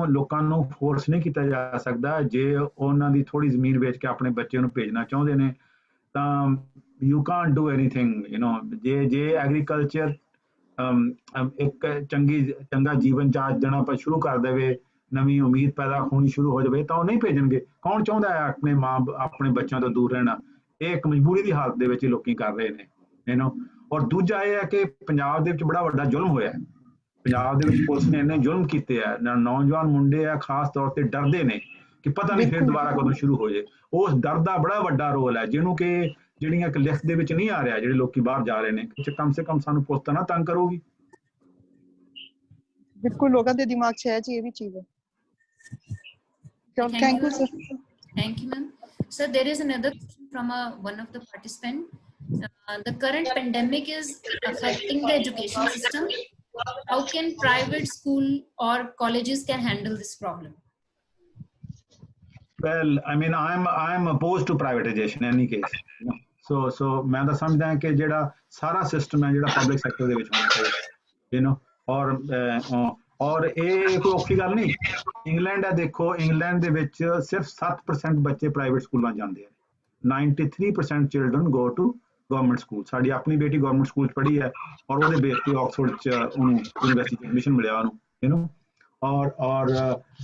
ਲੋਕਾਂ ਨੂੰ ਫੋਰਸ ਨਹੀਂ ਕੀਤਾ ਜਾ ਸਕਦਾ। ਜੇ ਉਹਨਾਂ ਦੀ ਥੋੜੀ ਜ਼ਮੀਨ ਵੇਚ ਕੇ ਆਪਣੇ ਬੱਚੇ ਨੂੰ ਭੇਜਣਾ ਚਾਹੁੰਦੇ ਨੇ ਤਾਂ ਯੂ ਕਾਂਟ ਡੂ ਐਨੀਥਿੰਗ, ਜੇ ਐਗਰੀਕਲਚਰ ਇੱਕ ਚੰਗਾ ਜੀਵਨ ਜਾਂਚ ਦੇਣਾ ਆਪਾਂ ਸ਼ੁਰੂ ਕਰ ਦੇਵੇ, ਨਵੀਂ ਉਮੀਦ ਪੈਦਾ ਹੋਣੀ ਸ਼ੁਰੂ ਹੋ ਜਾਵੇ, ਤਾਂ ਉਹ ਨਹੀਂ ਭੇਜਣਗੇ। ਕੌਣ ਚਾਹੁੰਦਾ ਹੈ ਆਪਣੇ ਬੱਚਿਆਂ ਤੋਂ ਦੂਰ ਰਹਿਣਾ? ਇਹ ਇੱਕ ਮਜਬੂਰੀ ਦੀ ਹਾਲਤ ਦੇ ਵਿੱਚ ਲੋਕੀ ਕਰ ਰਹੇ ਨੇ। ਔਰ ਦੂਜਾ ਇਹ ਹੈ ਕਿ ਪੰਜਾਬ ਦੇ ਵਿੱਚ ਬੜਾ ਵੱਡਾ ਜ਼ੁਲਮ ਹੋਇਆ। ਪੰਜਾਬ ਦੇ ਵਿੱਚ ਪੁਲਿਸ ਨੇ ਇੰਨੇ ਜ਼ੁਲਮ ਕੀਤੇ ਆ, ਨੌਜਵਾਨ ਮੁੰਡੇ ਆ ਖਾਸ ਤੌਰ ਤੇ ਡਰਦੇ ਨੇ ਕਿ ਪਤਾ ਨਹੀਂ ਫਿਰ ਦੁਬਾਰਾ ਕਦੋਂ ਸ਼ੁਰੂ ਹੋ ਜਾਏ। ਉਸ ਡਰ ਦਾ ਬੜਾ ਵੱਡਾ ਰੋਲ ਹੈ, ਜਿਹਨੂੰ ਕਿ ਜਿਹੜੀਆਂ ਇੱਕ ਲਿਖਤ ਦੇ ਵਿੱਚ ਨਹੀਂ ਆ ਰਿਹਾ, ਜਿਹੜੇ ਲੋਕੀ ਬਾਹਰ ਜਾ ਰਹੇ ਨੇ ਕਿ ਕਮ ਸੇ ਕਮ ਸਾਨੂੰ ਪੁਲਿਸ ਤਾਂ ਨਾ ਤੰਗ ਕਰੂਗੀ। ਬਿਲਕੁਲ ਲੋਕਾਂ ਦੇ ਦਿਮਾਗ 'ਚ ਹੈ ਜੀ, ਇਹ ਵੀ ਚੀਜ਼ ਹੈ। Thank you, sir. Thank you, ma'am. Sir, there is another question from one of the participants. The current pandemic is affecting the education system. How can private school or colleges can handle this problem? Well, I mean, I'm opposed to privatization in any case. So मैं ਤਾਂ ਸਮਝਦਾ ਕਿ ਜਿਹੜਾ ਸਾਰਾ system ਹੈ ਜਿਹੜਾ public sector ਦੇ ਵਿੱਚ ਹੋਣਾ ਚਾਹੀਦਾ। ਔਰ ਇਹ ਕੋਈ ਔਖੀ ਗੱਲ ਨਹੀਂ। ਇੰਗਲੈਂਡ ਹੈ, ਦੇਖੋ ਇੰਗਲੈਂਡ ਦੇ ਵਿੱਚ ਸਿਰਫ 7% ਬੱਚੇ ਪ੍ਰਾਈਵੇਟ ਸਕੂਲਾਂ ਜਾਂਦੇ ਆ। 93% children go to government school. ਸਾਡੀ ਆਪਣੀ ਬੇਟੀ ਗਵਰਨਮੈਂਟ ਸਕੂਲ 'ਚ ਪੜ੍ਹੀ ਹੈ ਔਰ ਉਹਦੇ ਬੇਸ ਤੇ ਆਕਸਫੋਰਡ 'ਚ ਉਹਨੂੰ ਯੂਨੀਵਰਸਿਟੀ 'ਚ ਐਡਮਿਸ਼ਨ ਮਿਲਿਆ ਉਹਨੂੰ। ਔਰ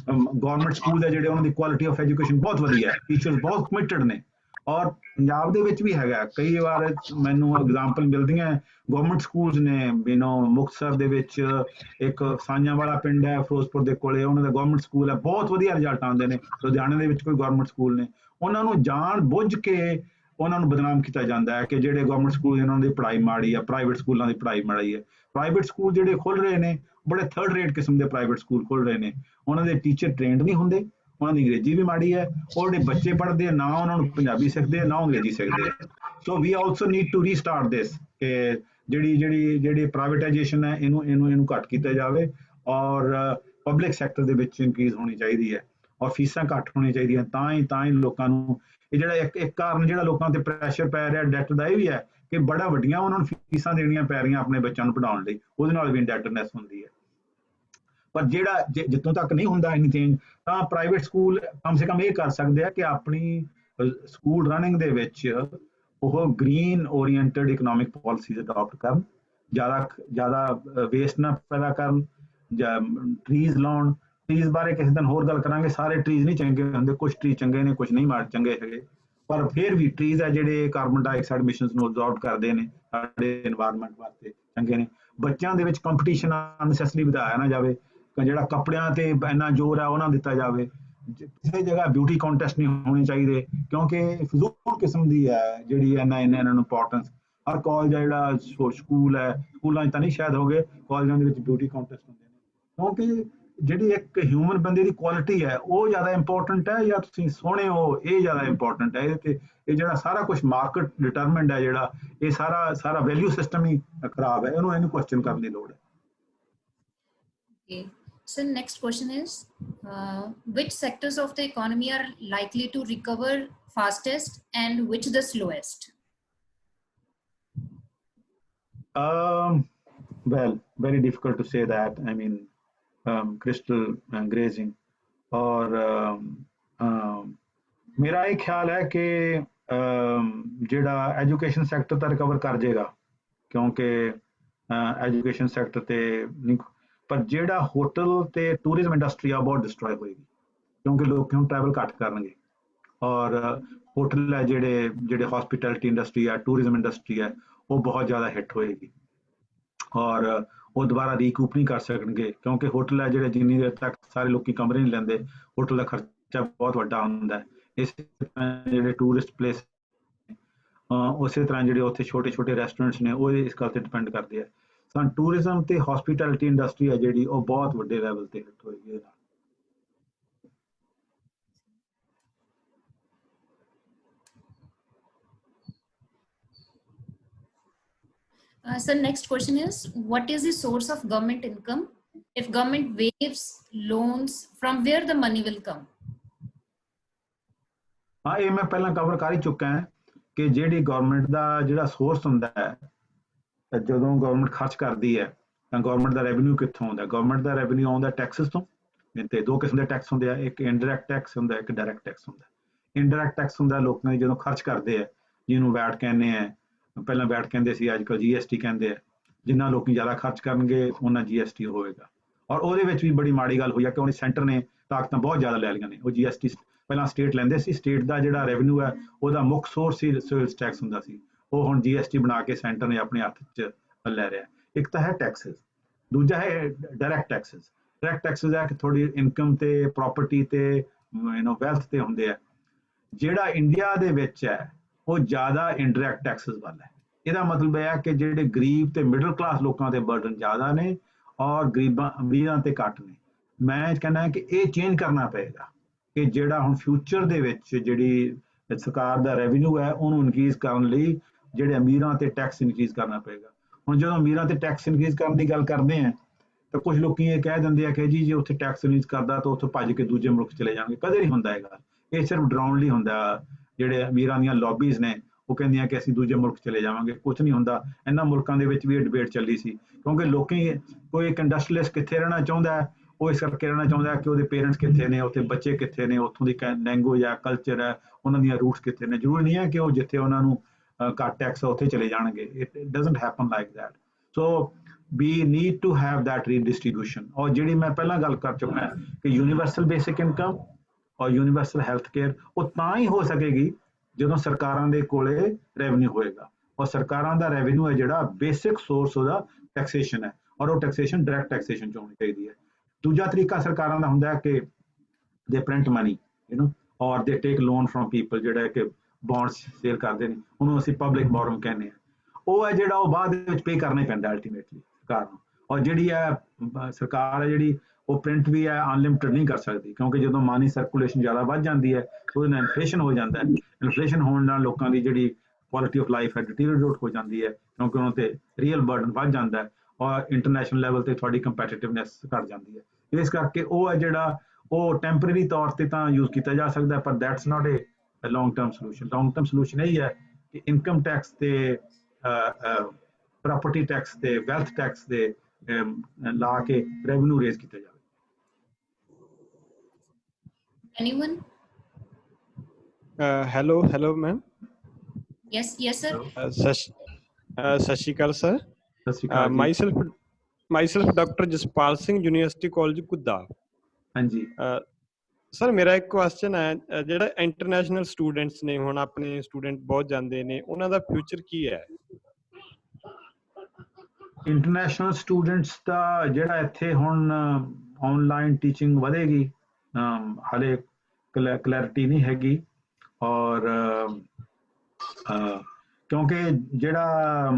ਗਵਰਨਮੈਂਟ ਸਕੂਲ ਹੈ ਜਿਹੜੇ ਉਹਨਾਂ ਦੀ ਕੁਆਲਿਟੀ ਆਫ ਐਜੂਕੇਸ਼ਨ ਬਹੁਤ ਵਧੀਆ ਹੈ, ਟੀਚਰਸ ਬਹੁਤ ਕਮਿਟਡ ਨੇ। ਔਰ ਪੰਜਾਬ ਦੇ ਵਿੱਚ ਵੀ ਹੈਗਾ, ਕਈ ਵਾਰ ਮੈਨੂੰ ਐਗਜ਼ਾਮਪਲ ਮਿਲਦੀਆਂ ਗਵਰਨਮੈਂਟ ਸਕੂਲਸ ਨੇ। ਮੁਕਤਸਰ ਦੇ ਵਿੱਚ ਇੱਕ ਸਾਂਝਾਂ ਵਾਲਾ ਪਿੰਡ ਹੈ ਫਿਰੋਜ਼ਪੁਰ ਦੇ ਕੋਲੇ, ਉਹਨਾਂ ਦਾ ਗਵਰਨਮੈਂਟ ਸਕੂਲ ਹੈ, ਬਹੁਤ ਵਧੀਆ ਰਿਜ਼ਲਟ ਆਉਂਦੇ ਨੇ। ਲੁਧਿਆਣੇ ਦੇ ਵਿੱਚ ਕੋਈ ਗਵਰਨਮੈਂਟ ਸਕੂਲ ਨੇ, ਉਹਨਾਂ ਨੂੰ ਜਾਣ ਬੁੱਝ ਕੇ ਉਹਨਾਂ ਨੂੰ ਬਦਨਾਮ ਕੀਤਾ ਜਾਂਦਾ ਹੈ ਕਿ ਜਿਹੜੇ ਗਵਰਨਮੈਂਟ ਸਕੂਲ ਉਹਨਾਂ ਦੀ ਪੜ੍ਹਾਈ ਮਾੜੀ ਆ, ਪ੍ਰਾਈਵੇਟ ਸਕੂਲਾਂ ਦੀ ਪੜ੍ਹਾਈ ਮਾੜੀ ਹੈ। ਪ੍ਰਾਈਵੇਟ ਸਕੂਲ ਜਿਹੜੇ ਖੁੱਲ ਰਹੇ ਨੇ ਬੜੇ ਥਰਡ ਰੇਟ ਕਿਸਮ ਦੇ ਪ੍ਰਾਈਵੇਟ ਸਕੂਲ ਖੁੱਲ ਰਹੇ ਨੇ, ਉਹਨਾਂ ਦੇ ਟੀਚਰ ਟ੍ਰੇਨਡ ਨਹੀਂ ਹੁੰਦੇ, ਉਹਨਾਂ ਦੀ ਅੰਗਰੇਜ਼ੀ ਵੀ ਮਾੜੀ ਹੈ। ਉਹ ਜਿਹੜੇ ਬੱਚੇ ਪੜ੍ਹਦੇ ਆ ਨਾ ਉਹਨਾਂ ਨੂੰ ਪੰਜਾਬੀ ਸਿੱਖਦੇ ਆ ਨਾ ਅੰਗਰੇਜ਼ੀ ਸਿੱਖਦੇ ਆ। ਸੋ ਵੀ ਆਲਸੋ ਨੀਡ ਟੂ ਰੀਸਟਾਰਟ ਦਿਸ ਕਿ ਜਿਹੜੀ ਪ੍ਰਾਈਵੇਟਾਈਜੇਸ਼ਨ ਹੈ ਇਹਨੂੰ ਘੱਟ ਕੀਤਾ ਜਾਵੇ ਔਰ ਪਬਲਿਕ ਸੈਕਟਰ ਦੇ ਵਿੱਚ ਇਨਕਰੀਜ਼ ਹੋਣੀ ਚਾਹੀਦੀ ਹੈ ਔਰ ਫੀਸਾਂ ਘੱਟ ਹੋਣੀਆਂ ਚਾਹੀਦੀਆਂ। ਤਾਂ ਹੀ ਲੋਕਾਂ ਨੂੰ ਇਹ ਜਿਹੜਾ ਇੱਕ ਕਾਰਨ ਜਿਹੜਾ ਲੋਕਾਂ ਤੇ ਪ੍ਰੈਸ਼ਰ ਪੈ ਰਿਹਾ ਡੈਟ ਦਾ ਇਹ ਵੀ ਹੈ ਕਿ ਬੜਾ ਵੱਡੀਆਂ ਉਹਨਾਂ ਨੂੰ ਫੀਸਾਂ ਦੇਣੀਆਂ ਪੈ ਰਹੀਆਂ ਆਪਣੇ ਬੱਚਿਆਂ ਨੂੰ ਪੜ੍ਹਾਉਣ ਲਈ, ਉਹਦੇ ਨਾਲ ਵੀ ਇੰਡੈਟਡਨੈਸ ਹੁੰਦੀ ਹੈ। ਪਰ ਜਿਹੜਾ ਜਿੱਥੋਂ ਤੱਕ ਨਹੀਂ ਹੁੰਦਾ ਇਨੀ ਚੇਂਜ, ਤਾਂ ਪ੍ਰਾਈਵੇਟ ਸਕੂਲ ਕਮ ਸੇ ਕਮ ਇਹ ਕਰ ਸਕਦੇ ਆ ਕਿ ਆਪਣੀ ਸਕੂਲ ਰਨਿੰਗ ਦੇ ਵਿੱਚ ਉਹ green oriented economic policies adopt ਕਰਨ, ਜ਼ਿਆਦਾ ਵੇਸਟ ਨਾ ਪੈਦਾ ਕਰਨ, ਟਰੀਜ਼ ਲਾਉਣ। ਟਰੀਜ਼ ਬਾਰੇ ਕਿਸੇ ਦਿਨ ਹੋਰ ਗੱਲ ਕਰਾਂਗੇ। ਸਾਰੇ ਟਰੀਜ਼ ਨਹੀਂ ਚੰਗੇ ਹੁੰਦੇ, ਕੁਝ ਟਰੀ ਚੰਗੇ ਨੇ, ਕੁਝ ਨਹੀਂ ਚੰਗੇ ਹੈਗੇ, ਪਰ ਫਿਰ ਵੀ ਟਰੀਜ਼ ਹੈ ਜਿਹੜੇ ਕਾਰਬਨ ਡਾਈਆਕਸਾਈਡ ਮਿਸ਼ਨਸ ਨੂੰ ਅਬਜ਼ੌਰਬ ਕਰਦੇ ਨੇ, ਸਾਡੇ এনवायरमेंट ਵਾਸਤੇ ਚੰਗੇ ਨੇ। ਬੱਚਿਆਂ ਦੇ ਵਿੱਚ ਕੰਪੀਟੀਸ਼ਨ ਅਨਸੈਸਰੀ ਵਧਾਇਆ ਨਾ ਜਾਵੇ, ਜਿਹੜਾ ਕੱਪੜਿਆਂ ਤੇ ਇੰਨਾ ਜ਼ੋਰ ਹੈ ਉਹ ਨਾ ਦਿੱਤਾ ਜਾਵੇ। ਕਿਸੇ ਜਗ੍ਹਾ ਬਿਊਟੀ ਕੰਟੈਸਟ ਨਹੀਂ ਹੋਣੇ ਚਾਹੀਦੇ ਕਿਉਂਕਿ ਫਜ਼ੂਲ ਕਿਸਮ ਦੀ ਹੈ ਜਿਹੜੀ ਇਹਨਾਂ ਨੂੰ ਇੰਪੋਰਟੈਂਸ। ਹਰ ਕਾਲਜ ਹੈ ਜਿਹੜਾ ਸਕੂਲ ਹੈ, ਸਕੂਲਾਂ 'ਚ ਤਾਂ ਨਹੀਂ ਸ਼ਾਇਦ ਹੋ ਗਏ, ਕਾਲਜਾਂ ਦੇ ਵਿੱਚ ਬਿਊਟੀ ਕੰਟੈਸਟ ਹੁੰਦੇ ਨੇ। ਕਿਉਂਕਿ ਜਿਹੜੀ ਇੱਕ ਹਿਊਮਨ ਬੰਦੇ ਦੀ ਕੁਆਲਿਟੀ ਹੈ ਉਹ ਜ਼ਿਆਦਾ ਇੰਪੋਰਟੈਂਟ ਹੈ ਜਾਂ ਤੁਸੀਂ ਸੋਹਣੇ ਹੋ, ਇਹ ਜ਼ਿਆਦਾ ਇੰਪੋਰਟੈਂਟ ਹੈ। ਇਹਦੇ ਤੇ ਇਹ ਜਿਹੜਾ ਸਾਰਾ ਕੁਝ ਮਾਰਕੀਟ ਡਿਟਰਮਿੰਡ ਹੈ, ਜਿਹੜਾ ਇਹ ਸਾਰਾ ਵੈਲਿਊ ਸਿਸਟਮ ਹੀ ਖਰਾਬ ਹੈ। ਇਹਨੂੰ ਕੁਐਸਚਨ ਕਰਨ ਦੀ ਲੋੜ ਹੈ। Okay. So next question is, which sectors of the economy are likely to recover fastest and which the slowest? Well, very difficult to say that. I mean, crystal grazing और मेरा ਇਹ ਖਿਆਲ ਹੈ ਕਿ ਜਿਹੜਾ ਐਜੂਕੇਸ਼ਨ ਸੈਕਟਰ ਤਾਂ recover ਕਰ ਜਾਏਗਾ ਕਿਉਂਕਿ ਐਜੂਕੇਸ਼ਨ ਸੈਕਟਰ ਤੇ ਨਹੀਂ, ਪਰ ਜਿਹੜਾ ਹੋਟਲ ਤੇ ਟੂਰਿਜ਼ਮ ਇੰਡਸਟਰੀ ਆ ਬਹੁਤ ਡਿਸਟਰੋਏ ਹੋਏਗੀ ਕਿਉਂਕਿ ਲੋਕ ਹੁਣ ਟਰੈਵਲ ਘੱਟ ਕਰਨਗੇ ਔਰ ਹੋਟਲ ਹੈ ਜਿਹੜੇ ਹਸਪਿਟੈਲਿਟੀ ਇੰਡਸਟਰੀ ਹੈ, ਟੂਰਿਜ਼ਮ ਇੰਡਸਟਰੀ ਹੈ, ਉਹ ਬਹੁਤ ਜ਼ਿਆਦਾ ਹਿੱਟ ਹੋਏਗੀ ਔਰ ਉਹ ਦੁਬਾਰਾ ਰੀਕੂਪ ਨਹੀਂ ਕਰ ਸਕਣਗੇ ਕਿਉਂਕਿ ਹੋਟਲ ਹੈ ਜਿਹੜੇ ਜਿੰਨੀ ਦੇਰ ਤੱਕ ਸਾਰੇ ਲੋਕੀ ਕਮਰੇ ਨਹੀਂ ਲੈਂਦੇ, ਹੋਟਲ ਦਾ ਖਰਚਾ ਬਹੁਤ ਵੱਡਾ ਹੁੰਦਾ ਹੈ। ਇਸੇ ਤਰ੍ਹਾਂ ਜਿਹੜੇ ਟੂਰਿਸਟ ਪਲੇਸ ਉਸੇ ਤਰ੍ਹਾਂ ਜਿਹੜੇ ਉੱਥੇ ਛੋਟੇ ਰੈਸਟੋਰੈਂਟਸ ਨੇ ਉਹ ਇਸ ਗੱਲ ਤੇ ਡਿਪੈਂਡ ਕਰਦੇ ਆ। ਤਾਂ ਟੂਰਿਜ਼ਮ ਤੇ ਹਸਪਿਟੈਲਿਟੀ ਇੰਡਸਟਰੀ ਹੈ ਜਿਹੜੀ ਉਹ ਬਹੁਤ ਵੱਡੇ ਲੈਵਲ ਤੇ ਹਿੱਟ ਹੋਏਗੀ ਇਹਦੇ ਨਾਲ। So next question is, what is the source of government income? If government waives loans, from where the money will come? हाँ ये मैं पहला कवर कर ही चुका है कि ਜਿਹੜੀ ਗਵਰਨਮੈਂਟ ਦਾ ਜਿਹੜਾ ਸੋਰਸ ਹੁੰਦਾ ਹੈ, ਜਦੋਂ ਗਵਰਨਮੈਂਟ ਖਰਚ ਕਰਦੀ ਹੈ ਤਾਂ ਗਵਰਨਮੈਂਟ ਦਾ ਰੈਵਨਿਊ ਕਿੱਥੋਂ ਆਉਂਦਾ? ਗਵਰਨਮੈਂਟ ਦਾ ਰੈਵਨਿਊ ਆਉਂਦਾ ਟੈਕਸਿਸ ਤੋਂ। ਤੇ ਦੋ ਕਿਸਮ ਦੇ ਟੈਕਸ ਹੁੰਦੇ ਆ, ਇੱਕ ਇਨਡਾਇਰੈਕਟ ਟੈਕਸ ਹੁੰਦਾ, ਇੱਕ ਡਾਇਰੈਕਟ ਟੈਕਸ ਹੁੰਦਾ। ਇਨਡਾਇਰੈਕਟ ਟੈਕਸ ਹੁੰਦਾ ਲੋਕਾਂ ਦੀ ਜਦੋਂ ਖਰਚ ਕਰਦੇ ਆ, ਜਿਹਨੂੰ ਵੈਟ ਕਹਿੰਦੇ ਆ, ਪਹਿਲਾਂ ਵੈਟ ਕਹਿੰਦੇ ਸੀ, ਅੱਜ ਕੱਲ੍ਹ GST ਕਹਿੰਦੇ ਆ। ਜਿੰਨਾ ਲੋਕੀ ਜ਼ਿਆਦਾ ਖਰਚ ਕਰਨਗੇ ਉਹਨਾਂ GST ਹੋਵੇਗਾ। ਔਰ ਉਹਦੇ ਵਿੱਚ ਵੀ ਬੜੀ ਮਾੜੀ ਗੱਲ ਹੋਈ ਆ ਕਿ ਉਹਨੇ ਸੈਂਟਰ ਨੇ ਤਾਕਤਾਂ ਬਹੁਤ ਜ਼ਿਆਦਾ ਲੈ ਲਈਆਂ ਨੇ। ਉਹ GST ਪਹਿਲਾਂ ਸਟੇਟ ਲੈਂਦੇ ਸੀ, ਸਟੇਟ ਦਾ ਜਿਹੜਾ ਰੈਵਨਿਊ ਹੈ ਉਹਦਾ ਮੁੱਖ ਸੋਰਸ ਹੀ ਸੇਲਸ ਟੈਕਸ ਹੁੰਦਾ ਸੀ, ਉਹ ਹੁਣ GST ਬਣਾ ਕੇ ਸੈਂਟਰ ਨੇ ਆਪਣੇ ਹੱਥ 'ਚ ਲੈ ਰਿਹਾ। ਇੱਕ ਤਾਂ ਹੈ ਟੈਕਸਿਸ, ਦੂਜਾ ਹੈ ਡਾਇਰੈਕਟ ਟੈਕਸਿਸ। ਡਾਇਰੈਕਟ ਟੈਕਸਿਸ ਹੈ ਕਿ ਥੋੜੀ ਇਨਕਮ ਤੇ ਪ੍ਰਾਪਰਟੀ ਤੇ ਵੈਲਥ ਤੇ ਹੁੰਦੇ ਆ। ਜਿਹੜਾ ਇੰਡੀਆ ਦੇ ਵਿੱਚ ਹੈ ਉਹ ਜ਼ਿਆਦਾ ਇਨਡਾਇਰੈਕਟ ਟੈਕਸਿਸ ਵੱਲ ਹੈ। ਇਹਦਾ ਮਤਲਬ ਇਹ ਹੈ ਕਿ ਜਿਹੜੇ ਗਰੀਬ ਤੇ ਮਿਡਲ ਕਲਾਸ ਲੋਕਾਂ ਦੇ ਬਰਡਨ ਜ਼ਿਆਦਾ ਨੇ ਔਰ ਗਰੀਬਾਂ ਅਮੀਰਾਂ ਤੇ ਘੱਟ ਨੇ। ਮੈਂ ਕਹਿੰਦਾ ਕਿ ਇਹ ਚੇਂਜ ਕਰਨਾ ਪਏਗਾ ਕਿ ਜਿਹੜਾ ਹੁਣ ਫਿਊਚਰ ਦੇ ਵਿੱਚ ਜਿਹੜੀ ਸਰਕਾਰ ਦਾ ਰੈਵਨਿਊ ਹੈ ਉਹਨੂੰ ਇਨਕਰੀਜ਼ ਕਰਨ ਲਈ ਜਿਹੜੇ ਅਮੀਰਾਂ ਤੇ ਟੈਕਸ ਇਨਕਰੀਜ਼ ਕਰਨਾ ਪਏਗਾ। ਹੁਣ ਜਦੋਂ ਅਮੀਰਾਂ ਤੇ ਟੈਕਸ ਇਨਕਰੀਜ਼ ਕਰਨ ਦੀ ਗੱਲ ਕਰਦੇ ਆ ਤਾਂ ਕੁਝ ਲੋਕੀ ਇਹ ਕਹਿ ਦਿੰਦੇ ਆ ਕਿ ਜੀ ਜੇ ਉੱਥੇ ਟੈਕਸ ਇਨਕਰੀਜ਼ ਕਰਦਾ ਤਾਂ ਉੱਥੋਂ ਭੱਜ ਕੇ ਦੂਜੇ ਮੁਲਕ ਚਲੇ ਜਾਣਗੇ। ਕਦੇ ਨਹੀਂ ਹੁੰਦਾ ਇਹ ਗੱਲ, ਇਹ ਸਿਰਫ ਡਰਾਉਣ ਲਈ ਹੁੰਦਾ। ਜਿਹੜੇ ਅਮੀਰਾਂ ਦੀਆਂ ਲੌਬੀਜ਼ ਨੇ ਉਹ ਕਹਿੰਦੀਆਂ ਕਿ ਅਸੀਂ ਦੂਜੇ ਮੁਲਕ ਚਲੇ ਜਾਵਾਂਗੇ, ਕੁਝ ਨਹੀਂ ਹੁੰਦਾ। ਇਹਨਾਂ ਮੁਲਕਾਂ ਦੇ ਵਿੱਚ ਵੀ ਇਹ ਡਿਬੇਟ ਚੱਲੀ ਸੀ ਕਿਉਂਕਿ ਲੋਕੀ, ਕੋਈ ਇੱਕ ਇੰਡਸਟਰੀਅਲਿਸਟ ਕਿੱਥੇ ਰਹਿਣਾ ਚਾਹੁੰਦਾ ਹੈ, ਉਹ ਇਸ ਕਰਕੇ ਰਹਿਣਾ ਚਾਹੁੰਦਾ ਕਿ ਉਹਦੇ ਪੇਰੈਂਟਸ ਕਿੱਥੇ ਨੇ, ਉੱਥੇ ਬੱਚੇ ਕਿੱਥੇ ਨੇ, ਉੱਥੋਂ ਦੀ ਲੈਂਗੁਏਜ ਹੈ, ਕਲਚਰ ਹੈ, ਉਹਨਾਂ ਦੀਆਂ ਰੂਟਸ ਕਿੱਥੇ ਨੇ। ਜ਼ਰੂਰੀ ਨਹੀਂ ਹੈ ਕਿ ਉਹ ਜਿੱਥੇ ਉਹਨਾਂ ਨੂੰ ਘੱਟ ਟੈਕਸ ਉੱਥੇ ਚਲੇ ਜਾਣਗੇ। It doesn't happen like that. So we need to have that redistribution। ਔਰ ਜਿਹੜੀ ਮੈਂ ਪਹਿਲਾਂ ਗੱਲ ਕਰ ਚੁੱਕਾ ਕਿ ਯੂਨੀਵਰਸਲ ਬੇਸਿਕ ਇਨਕਮ ਔਰ ਯੂਨੀਵਰਸਲ ਹੈਲਥ ਕੇਅਰ ਉਹ ਤਾਂ ਹੀ ਹੋ ਸਕੇਗੀ ਜਦੋਂ ਸਰਕਾਰਾਂ ਦੇ ਕੋਲੇ ਰੈਵਨਿਊ ਹੋਏਗਾ। ਔਰ ਸਰਕਾਰਾਂ ਦਾ ਰੈਵਨਿਊ ਹੈ ਜਿਹੜਾ ਬੇਸਿਕ ਸੋਰਸ ਉਹਦਾ ਟੈਕਸੇਸ਼ਨ ਹੈ, ਔਰ ਉਹ ਟੈਕਸੇਸ਼ਨ ਡਾਇਰੈਕਟ ਟੈਕਸੇਸ਼ਨ 'ਚ ਹੋਣੀ ਚਾਹੀਦੀ ਹੈ। ਦੂਜਾ ਤਰੀਕਾ ਸਰਕਾਰਾਂ ਦਾ ਹੁੰਦਾ ਹੈ ਕਿ ਦੇ ਪ੍ਰਿੰਟ ਮਨੀ ਔਰ ਦੇ ਟੇਕ ਲੋਨ ਫਰੋਮ ਪੀਪਲ, ਜਿਹੜਾ ਕਿ ਬੌਂਡਸ ਸੇਲ ਕਰਦੇ ਨੇ, ਉਹਨੂੰ ਅਸੀਂ ਪਬਲਿਕ ਬੋਰੋਇੰਗ ਕਹਿੰਦੇ ਹਾਂ। ਉਹ ਹੈ ਜਿਹੜਾ ਉਹ ਬਾਅਦ ਦੇ ਵਿੱਚ ਪੇ ਕਰਨਾ ਹੀ ਪੈਂਦਾ ਅਲਟੀਮੇਟਲੀ ਸਰਕਾਰ ਨੂੰ। ਔਰ ਜਿਹੜੀ ਹੈ ਸਰਕਾਰ ਹੈ ਜਿਹੜੀ ਉਹ ਪ੍ਰਿੰਟ ਵੀ ਹੈ ਅਨਲਿਮਿਟਡ ਨਹੀਂ ਕਰ ਸਕਦੀ ਕਿਉਂਕਿ ਜਦੋਂ ਮਨੀ ਸਰਕੂਲੇਸ਼ਨ ਜ਼ਿਆਦਾ ਵੱਧ ਜਾਂਦੀ ਹੈ ਉਹਦੇ ਨਾਲ ਇਨਫਲੇਸ਼ਨ ਹੋ ਜਾਂਦਾ ਹੈ। ਇਨਫਲੇਸ਼ਨ ਹੋਣ ਨਾਲ ਲੋਕਾਂ ਦੀ ਜਿਹੜੀ ਕੁਆਲਿਟੀ ਆਫ ਲਾਈਫ ਹੈ ਡਿਟੀਰੀਓਰੇਟ ਹੋ ਜਾਂਦੀ ਹੈ ਕਿਉਂਕਿ ਉਹਨਾਂ ਤੇ ਰੀਅਲ ਬਰਡਨ ਵੱਧ ਜਾਂਦਾ ਹੈ ਔਰ ਇੰਟਰਨੈਸ਼ਨਲ ਲੈਵਲ ਤੇ ਤੁਹਾਡੀ ਕੰਪੈਟੀਟਿਵਨੈਸ ਘੱਟ ਜਾਂਦੀ ਹੈ। ਇਸ ਕਰਕੇ ਉਹ ਹੈ ਜਿਹੜਾ ਉਹ ਟੈਂਪਰੇਰੀ ਤੌਰ ਤੇ ਤਾਂ ਯੂਜ਼ ਕੀਤਾ ਜਾ ਸਕਦਾ, ਪਰ that's not A long term solution. Long term solution ਇਹ ਹੈ ਕਿ ਇਨਕਮ ਟੈਕਸ ਤੇ ਪ੍ਰੋਪਰਟੀ ਟੈਕਸ ਤੇ ਵੈਲਥ ਟੈਕਸ ਦੇ ਲਾ ਕੇ ਰੈਵਨਿਊ ਰੇਜ਼ ਕੀਤਾ ਜਾਵੇ। Anyone? Hello, ma'am. Yes, sir. ਸਤਿ ਸ਼੍ਰੀ ਅਕਾਲ ਸਰ। ਸਤਿ ਸ਼੍ਰੀ ਅਕਾਲ ਜੀ। myself Dr. Jaspal Singh, university college Ghudda. ਹਾਂਜੀ ਸਰ ਮੇਰਾ ਇੱਕ ਕੁਐਸਚਨ ਹੈ, ਜਿਹੜਾ ਇੰਟਰਨੈਸ਼ਨਲ ਸਟੂਡੈਂਟਸ ਨੇ, ਹੁਣ ਆਪਣੇ ਸਟੂਡੈਂਟ ਬਹੁਤ ਜਾਂਦੇ ਨੇ, ਉਹਨਾਂ ਦਾ ਫਿਊਚਰ ਕੀ ਹੈ? ਇੰਟਰਨੈਸ਼ਨਲ ਸਟੂਡੈਂਟਸ ਦਾ ਜਿਹੜਾ ਇੱਥੇ ਹੁਣ ਆਨਲਾਈਨ ਟੀਚਿੰਗ ਵਧੇਗੀ, ਹਾਲੇ ਕਲੈਰਿਟੀ ਨਹੀਂ ਹੈਗੀ। ਔਰ ਕਿਉਂਕਿ ਜਿਹੜਾ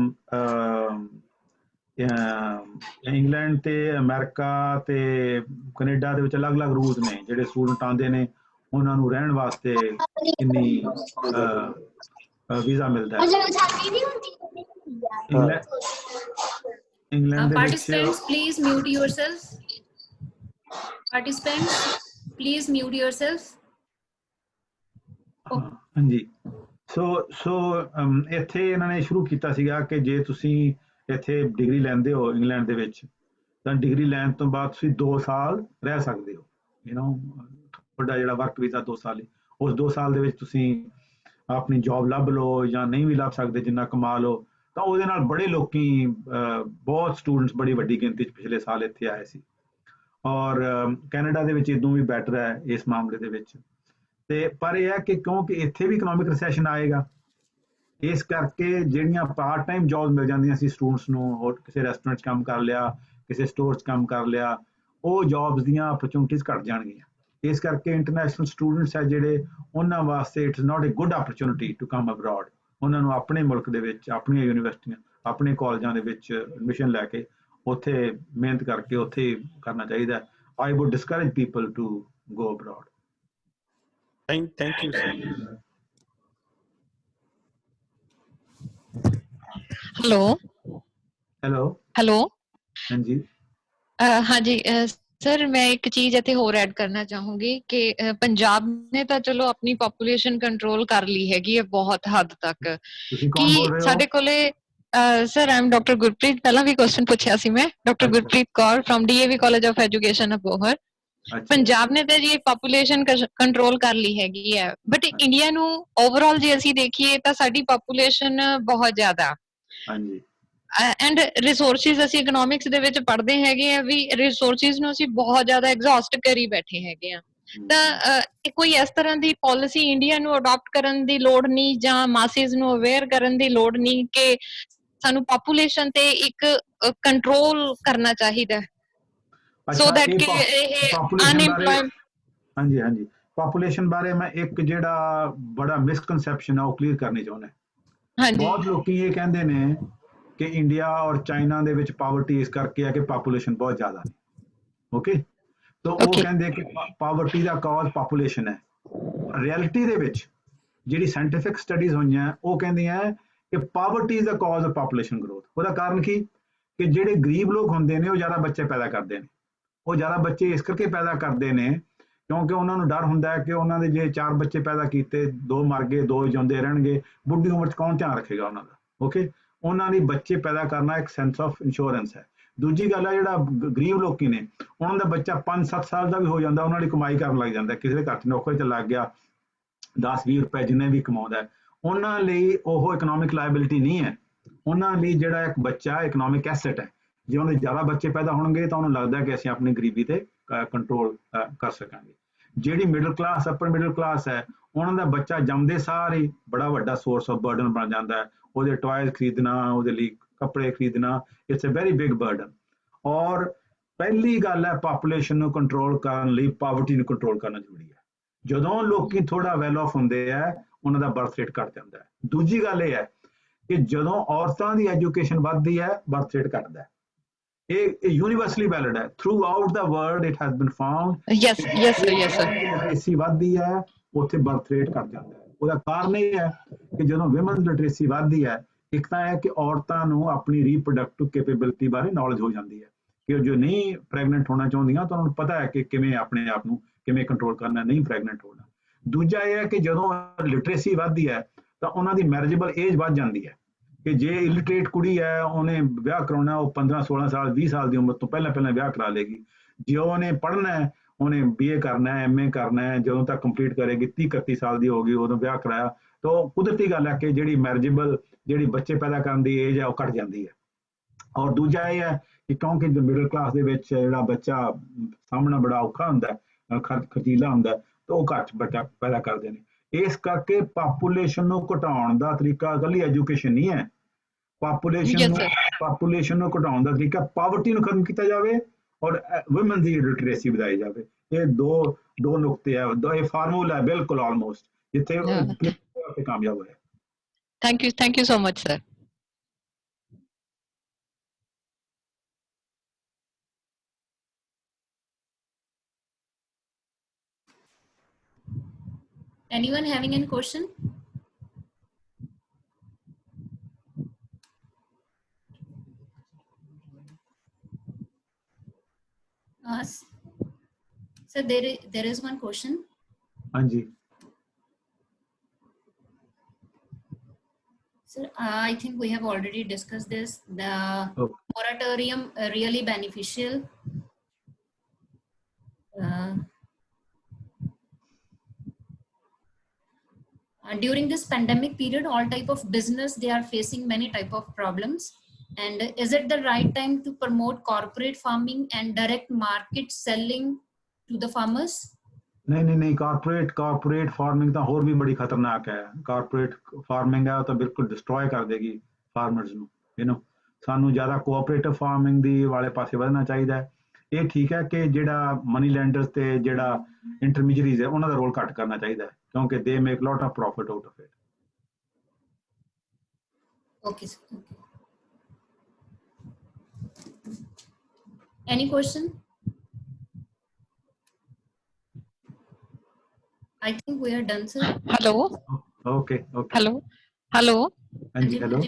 ਇੰਗਲੈਂਡ ਤੇ ਅਮਰੀਕਾ ਤੇ ਕੈਨੇਡਾ ਦੇ ਵਿੱਚ ਅਲੱਗ-ਅਲੱਗ ਰੂਲਸ ਨੇ। ਜਿਹੜੇ ਸਟੂਡੈਂਟ ਆਉਂਦੇ ਨੇ ਉਹਨਾਂ ਨੂੰ ਰਹਿਣ ਵਾਸਤੇ ਕਿੰਨੀ ਵੀਜ਼ਾ ਮਿਲਦਾ ਹੈ। ਇੰਗਲੈਂਡ ਦੇ ਵਿੱਚ Participants, please mute yourself. Participants, please mute yourself. ਹਾਂਜੀ ਸੋ ਇੱਥੇ ਇਹਨਾਂ ਨੇ ਸ਼ੁਰੂ ਕੀਤਾ ਸੀਗਾ ਕਿ ਜੇ ਤੁਸੀਂ ਇੱਥੇ ਡਿਗਰੀ ਲੈਂਦੇ ਹੋ ਇੰਗਲੈਂਡ ਦੇ ਵਿੱਚ ਤਾਂ ਡਿਗਰੀ ਲੈਣ ਤੋਂ ਬਾਅਦ ਤੁਸੀਂ 2 ਸਾਲ ਰਹਿ ਸਕਦੇ ਹੋ। ਤੁਹਾਡਾ ਜਿਹੜਾ ਵਰਕ ਵੀਜ਼ਾ 2 ਸਾਲ, ਉਸ 2 ਸਾਲ ਦੇ ਵਿੱਚ ਤੁਸੀਂ ਆਪਣੀ ਜੌਬ ਲੱਭ ਲਓ ਜਾਂ ਨਹੀਂ ਵੀ ਲੱਭ ਸਕਦੇ, ਜਿੰਨਾ ਕਮਾ ਲਓ। ਤਾਂ ਉਹਦੇ ਨਾਲ ਬੜੇ ਲੋਕੀ, ਬਹੁਤ ਸਟੂਡੈਂਟਸ ਬੜੀ ਵੱਡੀ ਗਿਣਤੀ 'ਚ ਪਿਛਲੇ ਸਾਲ ਇੱਥੇ ਆਏ ਸੀ। ਔਰ ਕੈਨੇਡਾ ਦੇ ਵਿੱਚ ਇਦੋਂ ਵੀ ਬੈਟਰ ਹੈ ਇਸ ਮਾਮਲੇ ਦੇ ਵਿੱਚ। ਤੇ ਪਰ ਇਹ ਹੈ ਕਿ ਕਿਉਂਕਿ ਇੱਥੇ ਵੀ ਇਕਨੋਮਿਕ ਰਿਸੈਸ਼ਨ ਆਏਗਾ, ਇਸ ਕਰਕੇ ਜਿਹੜੀਆਂ ਪਾਰਟ ਟਾਈਮ ਜੌਬ ਮਿਲ ਜਾਂਦੀਆਂ ਸੀ ਸਟੂਡੈਂਟਸ ਨੂੰ, ਹੋਰ ਕਿਸੇ ਰੈਸਟੋਰੈਂਟ 'ਚ ਕੰਮ ਕਰ ਲਿਆ, ਕਿਸੇ ਸਟੋਰ 'ਚ ਕੰਮ ਕਰ ਲਿਆ, ਉਹ ਜੌਬਸ ਦੀਆਂ ਅਪਰਚੁਨਿਟੀਜ਼ ਘੱਟ ਜਾਣਗੀਆਂ। ਇਸ ਕਰਕੇ ਇੰਟਰਨੈਸ਼ਨਲ ਸਟੂਡੈਂਟਸ ਹੈ ਜਿਹੜੇ, ਉਹਨਾਂ ਵਾਸਤੇ it's not a good opportunity to come abroad. ਉਹਨਾਂ ਨੂੰ ਆਪਣੇ ਮੁਲਕ ਦੇ ਵਿੱਚ, ਆਪਣੀਆਂ ਯੂਨੀਵਰਸਿਟੀਆਂ, ਆਪਣੇ ਕਾਲਜਾਂ ਦੇ ਵਿੱਚ ਐਡਮਿਸ਼ਨ ਲੈ ਕੇ ਉੱਥੇ ਮਿਹਨਤ ਕਰਕੇ ਉੱਥੇ ਕਰਨਾ ਚਾਹੀਦਾ। I would discourage people to go abroad. Thank you, sir. Hello hello hello ਹਾਂਜੀ ਹਾਂਜੀ ਸਰ ਮੈਂ ਇੱਕ ਚੀਜ਼ ਇੱਥੇ ਹੋਰ ਐਡ ਕਰਨਾ ਚਾਹੂੰਗੀ ਕਿ ਪੰਜਾਬ ਨੇ ਤਾਂ ਚਲੋ ਆਪਣੀ ਪੋਪੂਲੇਸ਼ਨ ਕੰਟਰੋਲ ਕਰ ਲਈ ਹੈਗੀ ਹੈ ਬਹੁਤ ਹੱਦ ਤੱਕ ਤੁਸੀਂ ਕਿ ਕੌਣ ਬੋਲ ਰਹੇ ਹੋ? ਸਾਡੇ ਕੋਲੇ sir I am doctor Gurpreet, ਪਹਿਲਾਂ ਵੀ ਕੁਐਸਚਨ ਪੁੱਛਿਆ ਸੀ ਮੈਂ, ਡਾਕਟਰ ਅੱਛਾ Gurpreet Kaur from DAV college of education Abohar. ਅੱਛਾ ਪੰਜਾਬ ਨੇ ਤਾਂ ਜੀ ਪੋਪੂਲੇਸ਼ਨ ਕੰਟਰੋਲ ਕਰ ਲਈ ਹੈਗੀ ਹੈ, ਬਟ ਇੰਡੀਆ ਨੂੰ ਓਵਰਆਲ ਜੇ ਅਸੀਂ ਦੇਖੀਏ ਤਾਂ ਸਾਡੀ ਪੋਪੂਲੇਸ਼ਨ ਬਹੁਤ ਜ਼ਿਆਦਾ ਹਾਂਜੀ ਐਂਡ ਰਿਸੋਰਸਿਸ ਅਸੀਂ ਇਕਨੋਮਿਕਸ ਦੇ ਵਿੱਚ ਪੜ੍ਹਦੇ ਹੈਗੇ ਆ ਵੀ ਰਿਸੋਰਸਿਸ ਨੂੰ ਅਸੀਂ ਬਹੁਤ ਜ਼ਿਆਦਾ ਐਗਜ਼ੌਸਟ ਕਰੀ ਬੈਠੇ ਹੈਗੇ ਆ। ਤਾਂ ਕੋਈ ਇਸ ਤਰ੍ਹਾਂ ਦੀ ਪਾਲਿਸੀ ਇੰਡੀਆ ਨੂੰ ਅਡਾਪਟ ਕਰਨ ਦੀ ਲੋੜ ਨਹੀਂ ਜਾਂ ਮਾਸਿਸ ਨੂੰ ਅਵੇਅਰ ਕਰਨ ਦੀ ਲੋੜ ਨਹੀਂ ਕਿ ਸਾਨੂੰ ਪੋਪੂਲੇਸ਼ਨ ਤੇ ਇੱਕ ਕੰਟਰੋਲ ਕਰਨਾ ਚਾਹੀਦਾ ਸੋ ਅੱਛਾ ਦੈਟ ਇਹ ਕਿ ਇਹ ਪਾਪੂਲੇਸ਼ਨ ਬਾਰੇ, ਅਨਇੰਪਲੋਇਡ। ਹਾਂਜੀ ਹਾਂਜੀ, ਪਾਪੂਲੇਸ਼ਨ ਬਾਰੇ ਮੈਂ ਇੱਕ ਜਿਹੜਾ ਬੜਾ ਮਿਸਕਨਸੈਪਸ਼ਨ ਹੈ ਉਹ ਕਲੀਅਰ ਕਰਨੀ ਚਾਹੁੰਦਾ। ਹਾਂਜੀ ਬਹੁਤ ਲੋਕੀ ਇਹ ਕਹਿੰਦੇ ਨੇ ਕਿ ਇੰਡੀਆ ਔਰ ਚਾਈਨਾ ਦੇ ਵਿੱਚ ਪਾਵਰਟੀ ਇਸ ਕਰਕੇ ਹੈ ਕਿ ਪਾਪੂਲੇਸ਼ਨ ਬਹੁਤ ਜ਼ਿਆਦਾ ਹੈ। ਓਕੇ, ਤਾਂ ਉਹ ਓਕੇ ਕਹਿੰਦੇ ਕਿ ਪਾਵਰਟੀ ਦਾ ਕਾਜ਼ ਪਾਪੂਲੇਸ਼ਨ ਹੈ। ਰਿਐਲਿਟੀ ਦੇ ਵਿੱਚ ਜਿਹੜੀ ਸਾਇੰਟੀਫਿਕ ਸਟੱਡੀਜ਼ ਹੋਈਆਂ ਉਹ ਕਹਿੰਦੀਆਂ ਕਿ poverty is the cause of population growth. ਉਹਦਾ ਕਾਰਨ ਕੀ ਕਿ ਜਿਹੜੇ ਗਰੀਬ ਲੋਕ ਹੁੰਦੇ ਨੇ ਉਹ ਜ਼ਿਆਦਾ ਬੱਚੇ ਪੈਦਾ ਕਰਦੇ ਨੇ। ਉਹ ਜ਼ਿਆਦਾ ਬੱਚੇ ਇਸ ਕਰਕੇ ਪੈਦਾ ਕਰਦੇ ਨੇ ਕਿਉਂਕਿ ਉਹਨਾਂ ਨੂੰ ਡਰ ਹੁੰਦਾ ਹੈ ਕਿ ਉਹਨਾਂ ਦੇ ਜੇ 4 ਬੱਚੇ ਪੈਦਾ ਕੀਤੇ, 2 ਮਰ ਗਏ, 2 ਜਿਉਂਦੇ ਰਹਿਣਗੇ, ਬੁੱਢੀ ਉਮਰ 'ਚ ਕੌਣ ਧਿਆਨ ਰੱਖੇਗਾ ਉਹਨਾਂ ਦਾ। ਓਕੇ, ਉਹਨਾਂ ਲਈ ਬੱਚੇ ਪੈਦਾ ਕਰਨਾ ਇੱਕ ਸੈਂਸ ਆਫ ਇੰਸ਼ੋਰੈਂਸ ਹੈ। ਦੂਜੀ ਗੱਲ ਹੈ ਜਿਹੜਾ ਗਰੀਬ ਲੋਕੀ ਨੇ ਉਹਨਾਂ ਦਾ ਬੱਚਾ 5-7 ਸਾਲ ਦਾ ਵੀ ਹੋ ਜਾਂਦਾ, ਉਹਨਾਂ ਦੀ ਕਮਾਈ ਕਰਨ ਲੱਗ ਜਾਂਦਾ, ਕਿਸੇ ਦੇ ਘਰ 'ਚ ਨੌਕਰੀ ਤੇ ਲੱਗ ਗਿਆ, 10-20 ਰੁਪਏ ਜਿੰਨੇ ਵੀ ਕਮਾਉਂਦਾ, ਉਹਨਾਂ ਲਈ ਉਹ ਇਕਨੋਮਿਕ ਲਾਇਬਿਲਿਟੀ ਨਹੀਂ ਹੈ। ਉਹਨਾਂ ਲਈ ਜਿਹੜਾ ਇੱਕ ਬੱਚਾ ਇਕਨੋਮਿਕ ਐਸੈਟ ਹੈ। ਜੇ ਉਹਦੇ ਜ਼ਿਆਦਾ ਬੱਚੇ ਪੈਦਾ ਹੋਣਗੇ ਤਾਂ ਉਹਨੂੰ ਲੱਗਦਾ ਕਿ ਅਸੀਂ ਆਪਣੀ ਗਰੀਬੀ ਤੇ ਕੰਟਰੋਲ ਕਰ ਸਕਾਂਗੇ। ਜਿਹੜੀ ਮਿਡਲ ਕਲਾਸ, ਅਪਰ ਮਿਡਲ ਕਲਾਸ ਹੈ, ਉਹਨਾਂ ਦਾ ਬੱਚਾ ਜੰਮਦੇ ਸਾਰ ਹੀ ਬੜਾ ਵੱਡਾ ਸੋਰਸ ਆਫ ਬਰਡਨ ਬਣ ਜਾਂਦਾ ਹੈ। ਉਹਦੇ ਟॉयਜ਼ ਖਰੀਦਣਾ, ਉਹਦੇ ਲਈ ਕੱਪੜੇ ਖਰੀਦਣਾ, it's a very big burden. ਔਰ ਪਹਿਲੀ ਗੱਲ ਹੈ ਪਾਪੂਲੇਸ਼ਨ ਨੂੰ ਕੰਟਰੋਲ ਕਰਨ ਲਈ ਪਾਵਰਟੀ ਨੂੰ ਕੰਟਰੋਲ ਕਰਨਾ ਜ਼ਰੂਰੀ ਹੈ। ਜਦੋਂ ਲੋਕੀ ਥੋੜਾ ਵੈਲ ਆਫ ਹੁੰਦੇ ਆ ਉਹਨਾਂ ਦਾ ਬਰਥ ਰੇਟ ਘਟ ਜਾਂਦਾ ਹੈ। ਦੂਜੀ ਗੱਲ ਇਹ ਹੈ ਕਿ ਜਦੋਂ ਔਰਤਾਂ ਦੀ ਐਜੂਕੇਸ਼ਨ ਵੱਧਦੀ ਹੈ ਬਰਥ ਰੇਟ ਘਟਦਾ ਹੈ। ਇਹ ਯੂਨੀਵਰਸਲੀ ਵੈਲਿਡ ਹੈ, through out the world it has been found. Yes yes sir yes sir. Literacy ਵੱਧਦੀ ਹੈ ਉੱਥੇ ਬਰਥ ਰੇਟ ਘਟ ਜਾਂਦਾ ਹੈ। ਉਹਦਾ ਕਾਰਨ ਇਹ ਹੈ ਕਿ ਜਦੋਂ ਵਿਮਨ ਲਿਟਰੇਸੀ ਵੱਧਦੀ ਹੈ, ਇੱਕ ਤਾਂ ਹੈ ਕਿ ਔਰਤਾਂ ਨੂੰ ਆਪਣੀ ਰੀਪਰੋਡਕਟਿਵ ਕੈਪੇਬਿਲਿਟੀ ਬਾਰੇ ਨੌਲੇਜ ਹੋ ਜਾਂਦੀ ਹੈ ਕਿ ਜੋ ਨਹੀਂ ਪ੍ਰੈਗਨੈਂਟ ਹੋਣਾ ਚਾਹੁੰਦੀਆਂ ਤਾਂ ਉਹਨਾਂ ਨੂੰ ਪਤਾ ਹੈ ਕਿ ਕਿਵੇਂ ਆਪਣੇ ਆਪ ਨੂੰ ਕਿਵੇਂ ਕੰਟਰੋਲ ਕਰਨਾ, ਨਹੀਂ ਪ੍ਰੈਗਨੈਂਟ ਹੋਣਾ। ਦੂਜਾ ਇਹ ਹੈ ਕਿ ਜਦੋਂ ਲਿਟਰੇਸੀ ਵੱਧਦੀ ਹੈ ਤਾਂ ਉਹਨਾਂ ਦੀ ਮੈਰਿਜੇਬਲ ਏਜ ਵੱਧ ਜਾਂਦੀ ਹੈ ਕਿ ਜੇ ਇਲਿਟਰੇਟ ਕੁੜੀ ਹੈ ਉਹਨੇ ਵਿਆਹ ਕਰਾਉਣਾ, ਉਹ 15-16 ਸਾਲ 20 ਸਾਲ ਦੀ ਉਮਰ ਤੋਂ ਪਹਿਲਾਂ ਵਿਆਹ ਕਰਾ ਲੇਗੀ। ਜੇ ਉਹਨੇ ਪੜ੍ਹਨਾ ਹੈ, ਉਹਨੇ BA ਕਰਨਾ ਹੈ, MA ਕਰਨਾ ਹੈ, ਜਦੋਂ ਤੱਕ ਕੰਪਲੀਟ ਕਰੇਗੀ 30-31 ਸਾਲ ਦੀ ਹੋ ਗਈ ਉਦੋਂ ਵਿਆਹ ਕਰਾਇਆ, ਤਾਂ ਕੁਦਰਤੀ ਗੱਲ ਹੈ ਕਿ ਜਿਹੜੀ ਮੈਰਿਜੇਬਲ ਜਿਹੜੀ ਬੱਚੇ ਪੈਦਾ ਕਰਨ ਦੀ ਏਜ ਹੈ ਉਹ ਘਟ ਜਾਂਦੀ ਹੈ। ਔਰ ਦੂਜਾ ਇਹ ਹੈ ਕਿ ਕਿਉਂਕਿ ਮਿਡਲ ਕਲਾਸ ਦੇ ਵਿੱਚ ਜਿਹੜਾ ਬੱਚਾ ਸਾਹਮਣਾ ਬੜਾ ਔਖਾ ਹੁੰਦਾ, ਖਰਚੀਲਾ ਹੁੰਦਾ, ਤਾਂ ਉਹ ਘੱਟ ਬੱਚਾ ਪੈਦਾ ਕਰਦੇ ਨੇ। ਇਸ ਕਰਕੇ ਪਾਪੂਲੇਸ਼ਨ ਨੂੰ ਘਟਾਉਣ ਦਾ ਤਰੀਕਾ ਇਕੱਲੀ ਐਜੂਕੇਸ਼ਨ ਨਹੀਂ ਹੈ। ਪਾਪੂਲੇਸ਼ਨ ਨੂੰ ਘਟਾਉਣ ਦਾ ਤਰੀਕਾ ਪਾਵਰਟੀ ਨੂੰ ਖਤਮ ਕੀਤਾ ਜਾਵੇ ਔਰ ਵੂਮਨ ਦੀ ਲਿਟਰੇਸੀ ਵਧਾਈ ਜਾਵੇ। ਇਹ ਦੋ ਨੁਕਤੇ ਹੈ, ਇਹ ਫਾਰਮੂਲਾ ਹੈ ਬਿਲਕੁਲ ਆਲਮੋਸਟ ਜਿੱਥੇ ਕਾਮਯਾਬ ਹੋਇਆ। Thank you so much sir. Anyone having any question? Sir, there is one question. ਹਾਂਜੀ Sir, I think we have already discussed this. The moratorium really beneficial. During this pandemic period, all type of business, they are facing many type of problems. And is it the right time to promote corporate farming and direct market selling to the farmers? ਨਹੀਂ, corporate farming ਤਾਂ ਹੋਰ ਵੀ ਬੜੀ ਖਤਰਨਾਕ ਹੈ। Corporate farming ਹੈ ਉਹ ਤਾਂ ਬਿਲਕੁਲ ਡਿਸਟਰੋਏ ਕਰ ਦੇਗੀ ਫਾਰਮਰਸ ਨੂੰ। ਸਾਨੂੰ ਜ਼ਿਆਦਾ ਕੋਆਪਰੇਟਿਵ ਫਾਰਮਿੰਗ ਦੀ ਵਾਲੇ ਪਾਸੇ ਵਧਣਾ ਚਾਹੀਦਾ ਹੈ। ਇਹ ਠੀਕ ਹੈ ਕਿ ਜਿਹੜਾ ਮਨੀ ਲੈਂਡਰਸ ਤੇ ਜਿਹੜਾ ਇੰਟਰਮੀਡੀਏਟਰੀਜ਼ ਹੈ ਉਹਨਾਂ ਦਾ ਰੋਲ ਘੱਟ ਕਰਨਾ ਚਾਹੀਦਾ ਹੈ ਕਿਉਂਕਿ ਦੇ make lot of profit out of it. Okay, sir. Okay. Any question? I think we are done, sir. Hello okay hello ਹਾਂਜੀ ਹੈਲੋ।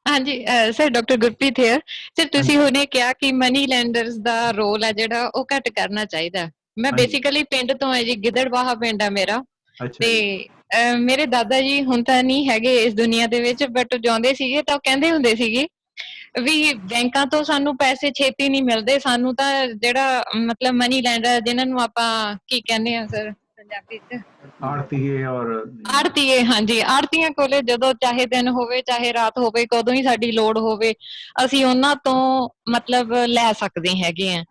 ਹਾਂਜੀ sir doctor Gurpreet Hayer sir ਤੁਸੀਂ ਹੁਣੇ ਕਿਹਾ ਕਿ ਮਨੀ ਲੈਂਡਰਸ ਦਾ ਰੋਲ ਹੈ ਜਿਹੜਾ ਉਹ ਘੱਟ ਕਰਨਾ ਚਾਹੀਦਾ। ਮੈਂ ਹਾਂਜੀ। ਬੇਸਿਕਲੀ ਪਿੰਡ ਤੋਂ ਹੈ ਜੀ, ਗਿੱਦੜਬਾਹਾ ਪਿੰਡ ਹੈ ਮੇਰਾ। ਅੱਛਾ ਤੇ ਜੀ। ਮੇਰੇ ਦਾਦਾ ਜੀ ਹੁਣ ਤਾਂ ਨਹੀਂ ਹੈਗੇ ਇਸ ਦੁਨੀਆ ਦੇ ਵਿੱਚ, ਬਟ ਜਾਂਦੇ ਸੀਗੇ ਤਾਂ ਉਹ ਕਹਿੰਦੇ ਹੁੰਦੇ ਸੀਗੇ ਵੀ ਬੈਂਕਾਂ ਤੋਂ ਸਾਨੂੰ ਪੈਸੇ ਛੇਤੀ ਨਹੀਂ ਮਿਲਦੇ, ਸਾਨੂੰ ਤਾਂ ਜਿਹੜਾ ਮਤਲਬ ਮਨੀ ਲੈਂਡਰ ਜਿਹਨਾਂ ਨੂੰ ਆਪਾਂ ਕੀ ਕਹਿੰਦੇ ਆ ਸਰ ਪੰਜਾਬੀ ਚ, ਆੜਤੀਏ ਔਰ ਆੜਤੀਏ, ਹਾਂਜੀ ਆੜਤੀਆਂ ਕੋਲੇ ਜਦੋਂ ਚਾਹੇ ਦਿਨ ਹੋਵੇ ਚਾਹੇ ਰਾਤ ਹੋਵੇ, ਕਦੋਂ ਹੀ ਸਾਡੀ ਲੋੜ ਹੋਵੇ ਅਸੀਂ ਉਹਨਾਂ ਤੋਂ ਮਤਲਬ ਲੈ ਸਕਦੇ ਹੈਗੇ ਆ।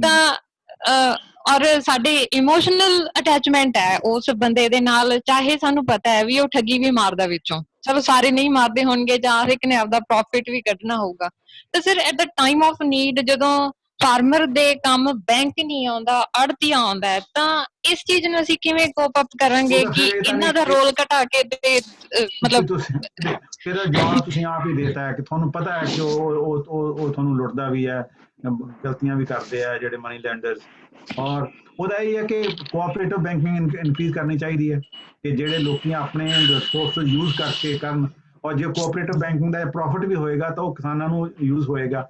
ਤਾਂ ਔਰ ਸਾਡੇ ਇਮੋਸ਼ਨਲ ਅਟੈਚਮੈਂਟ ਹੈ ਉਸ ਬੰਦੇ ਦੇ ਨਾਲ, ਚਾਹੇ ਸਾਨੂੰ ਪਤਾ ਹੈ ਵੀ ਉਹ ਠੱਗੀ ਵੀ ਮਾਰਦਾ ਵਿੱਚੋਂ, ਚਲੋ ਸਾਰੇ ਨਹੀਂ ਮਾਰਦੇ ਹੋਣਗੇ ਜਾਂ ਹਰ ਇੱਕ ਨੇ ਆਪਦਾ ਪ੍ਰੋਫਿਟ ਵੀ ਕੱਢਣਾ ਹੋਊਗਾ। ਤਾਂ sir at the time of need ਜਦੋਂ ਫਾਰਮਰ ਦੇ ਕੰਮ ਬੈਂਕ ਨਹੀਂ ਆਉਂਦਾ, ਆੜਤੀਆ ਆਉਂਦਾ ਹੈ, ਤਾਂ ਇਸ ਚੀਜ਼ ਨੂੰ ਅਸੀਂ ਕਿਵੇਂ ਕੋਪ ਅਪ ਕਰਾਂਗੇ ਉਹਦਾ ਕਿ ਫਿਰ ਇਹ ਤਾਂ ਇਹਨਾਂ ਦਾ ਨਹੀਂ ਰੋਲ ਘਟਾ ਕੇ ਤੇ ਮਤਲਬ ਤੁਸੀਂ ਇਹਦਾ ਜਵਾਬ ਤੁਸੀਂ ਆਪ ਹੀ ਦੇਤਾ ਹੈ ਕਿ ਤੁਹਾਨੂੰ ਪਤਾ ਹੈ ਕਿ ਉਹ ਤੁਹਾਨੂੰ ਲੁੱਟਦਾ ਵੀ ਹੈ, ਗਲਤੀਆਂ ਵੀ ਕਰਦੇ ਆ ਜਿਹੜੇ ਮਨੀ ਲੈਂਡਰਸ। ਔਰ ਉਹਦਾ ਇਹ ਹੈ ਕਿ ਕੋਆਪਰੇਟਿਵ ਬੈਂਕਿੰਗ ਇਨਕਰੀਜ਼ ਕਰਨੀ ਚਾਹੀਦੀ ਹੈ ਕਿ ਜਿਹੜੇ ਲੋਕੀ ਆਪਣੇ ਰਿਸੋਰਸ ਯੂਜ਼ ਕਰਕੇ ਕਰਨ, ਔਰ ਜੇ ਕੋਆਪਰੇਟਿਵ ਬੈਂਕਿੰਗ ਦਾ ਪ੍ਰੋਫਿਟ ਵੀ ਹੋਏਗਾ ਤਾਂ ਉਹ ਕਿਸਾਨਾਂ ਨੂੰ ਯੂਜ਼ ਹੋਏਗਾ।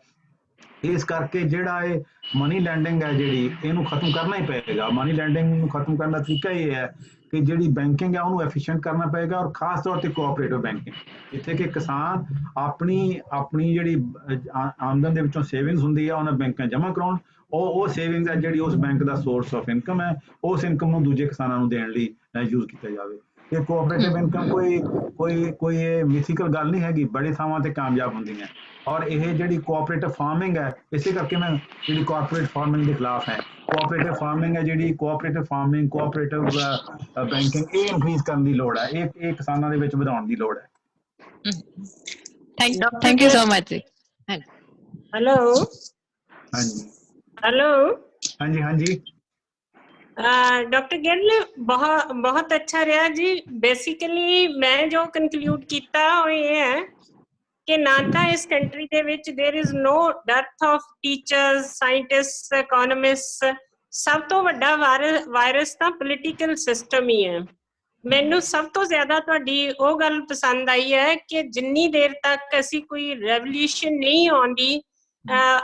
ਇਸ ਕਰਕੇ ਜਿਹੜਾ ਇਹ ਮਨੀ ਲੈਂਡਿੰਗ ਹੈ ਜਿਹੜੀ, ਇਹਨੂੰ ਖਤਮ ਕਰਨਾ ਹੀ ਪਏਗਾ। ਮਨੀ ਲੈਂਡਿੰਗ ਨੂੰ ਖਤਮ ਕਰਨ ਦਾ ਤਰੀਕਾ ਇਹ ਹੈ ਕਿ ਜਿਹੜੀ ਬੈਂਕਿੰਗ ਹੈ ਉਹਨੂੰ ਐਫੀਸ਼ੀਐਂਟ ਕਰਨਾ ਪਏਗਾ, ਔਰ ਖਾਸ ਤੌਰ ਤੇ ਕੋਆਪਰੇਟਿਵ ਬੈਂਕਿੰਗ, ਜਿੱਥੇ ਕਿ ਕਿਸਾਨ ਆਪਣੀ ਜਿਹੜੀ ਆਮਦਨ ਦੇ ਵਿੱਚੋਂ ਸੇਵਿੰਗਸ ਹੁੰਦੀ ਹੈ ਉਹਨਾਂ ਬੈਂਕਾਂ ਜਮ੍ਹਾਂ ਕਰਾਉਣ, ਉਹ ਸੇਵਿੰਗਸ ਹੈ ਜਿਹੜੀ ਉਸ bank the source of income ਹੈ, ਉਸ ਇਨਕਮ ਨੂੰ ਦੂਜੇ ਕਿਸਾਨਾਂ ਨੂੰ ਦੇਣ ਲਈ ਯੂਜ਼ ਕੀਤਾ ਜਾਵੇ। ਇਹ ਕੋਆਪਰੇਟਿਵ ਇਨਕਮ ਕੋਈ ਇਹ ਮਿਥੀਕਲ ਗੱਲ ਨਹੀਂ ਹੈਗੀ, ਬੜੇ ਥਾਵਾਂ ਤੇ ਕਾਮਯਾਬ ਹੁੰਦੀਆਂ। ਔਰ ਇਹ ਜਿਹੜੀ ਕੋਆਪਰੇਟਿਵ ਫਾਰਮਿੰਗ ਹੈ, ਇਸੇ ਕਰਕੇ ਮੈਂ ਜਿਹੜੀ ਕੋਆਪਰੇਟਿਵ ਫਾਰਮਿੰਗ ਦੇ ਖਿਲਾਫ ਹੈ। ਕੋਆਪਰੇਟਿਵ ਫਾਰਮਿੰਗ ਹੈ ਜਿਹੜੀ, ਕੋਆਪਰੇਟਿਵ ਫਾਰਮਿੰਗ, ਕੋਆਪਰੇਟਿਵ ਬੈਂਕਿੰਗ, ਇਹ ਇਨਕਰੀਜ਼ ਕਰਨ ਦੀ ਲੋੜ ਹੈ, ਇਹ ਕਿਸਾਨਾਂ ਦੇ ਵਿੱਚ ਵਧਾਉਣ ਦੀ ਲੋੜ ਹੈ। ਥੈਂਕ ਯੂ ਸੋ ਮਚ ਜੀ। हेलो ਹਾਂਜੀ हेलो ਹਾਂਜੀ ਹਾਂਜੀ डॉक्टर गिल बहुत बहुत अच्छा रहा जी। बेसिकली मैं जो कंक्लूड किया वो ये है कि ना तो इस कंट्री दे विच देयर इज नो डेथ ऑफ टीचर्स, साइंटिस्ट, इकोनॉमिस्ट। सब तो वड्डा वायरस तो पोलिटिकल सिस्टम ही है। ਮੈਨੂੰ ਸਭ ਤੋਂ ਜ਼ਿਆਦਾ ਤੁਹਾਡੀ ਉਹ ਗੱਲ ਪਸੰਦ ਆਈ ਹੈ ਕਿ ਜਿੰਨੀ ਦੇਰ ਤੱਕ ਅਸੀਂ ਕੋਈ ਰੈਵੋਲੂਸ਼ਨ ਨਹੀਂ ਆਉਂਦੀ,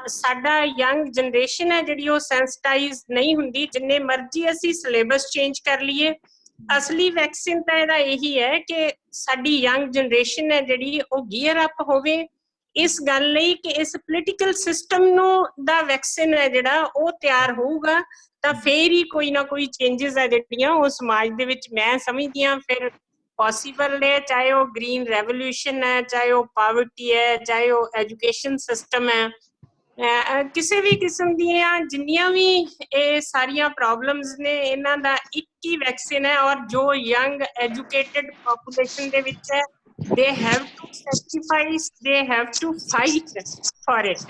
ਸਾਡਾ ਯੰਗ ਜਨਰੇਸ਼ਨ ਹੈ ਜਿਹੜੀ ਉਹ ਸੈਂਸਿਟਾਈਜ਼ ਨਹੀਂ ਹੁੰਦੀ, ਜਿੰਨੇ ਮਰਜ਼ੀ ਅਸੀਂ ਸਿਲੇਬਸ ਚੇਂਜ ਕਰ ਲਈਏ। ਅਸਲੀ ਵੈਕਸੀਨ ਤਾਂ ਇਹਦਾ ਇਹੀ ਹੈ ਕਿ ਸਾਡੀ ਯੰਗ ਜਨਰੇਸ਼ਨ ਹੈ ਜਿਹੜੀ ਉਹ ਗੀਅਰ ਅਪ ਹੋਵੇ ਇਸ ਗੱਲ ਲਈ ਕਿ ਇਸ ਪੋਲੀਟੀਕਲ ਸਿਸਟਮ ਨੂੰ ਦਾ ਵੈਕਸੀਨ ਹੈ ਜਿਹੜਾ ਉਹ ਤਿਆਰ ਹੋਊਗਾ ਤਾਂ ਫੇਰ ਹੀ ਕੋਈ ਨਾ ਕੋਈ ਚੇਂਜਸ ਹੈ ਜਿਹੜੀਆਂ ਉਹ ਸਮਾਜ ਦੇ ਵਿੱਚ ਮੈਂ ਸਮਝਦੀ ਹਾਂ ਫਿਰ ਪੋਸੀਬਲ ਹੈ। ਚਾਹੇ ਉਹ ਗ੍ਰੀਨ ਰੈਵੋਲੂਸ਼ਨ ਹੈ, ਚਾਹੇ ਉਹ ਪਾਵਰਟੀ ਹੈ, ਚਾਹੇ ਉਹ ਐਜੂਕੇਸ਼ਨ ਸਿਸਟਮ ਹੈ, ਕਿਸੇ ਵੀ ਕਿਸਮ ਦੀਆਂ ਜਿੰਨੀਆਂ ਵੀ ਇਹ ਸਾਰੀਆਂ ਪ੍ਰੋਬਲਮਸ ਨੇ ਇਹਨਾਂ ਦਾ ਇੱਕ ਹੀ ਵੈਕਸੀਨ ਹੈ। ਔਰ ਜੋ ਯੰਗ ਐਜੂਕੇਟਡ ਪੋਪੂਲੇਸ਼ਨ ਦੇ ਵਿੱਚ ਹੈ, they have to sacrifice, they have to fight for it।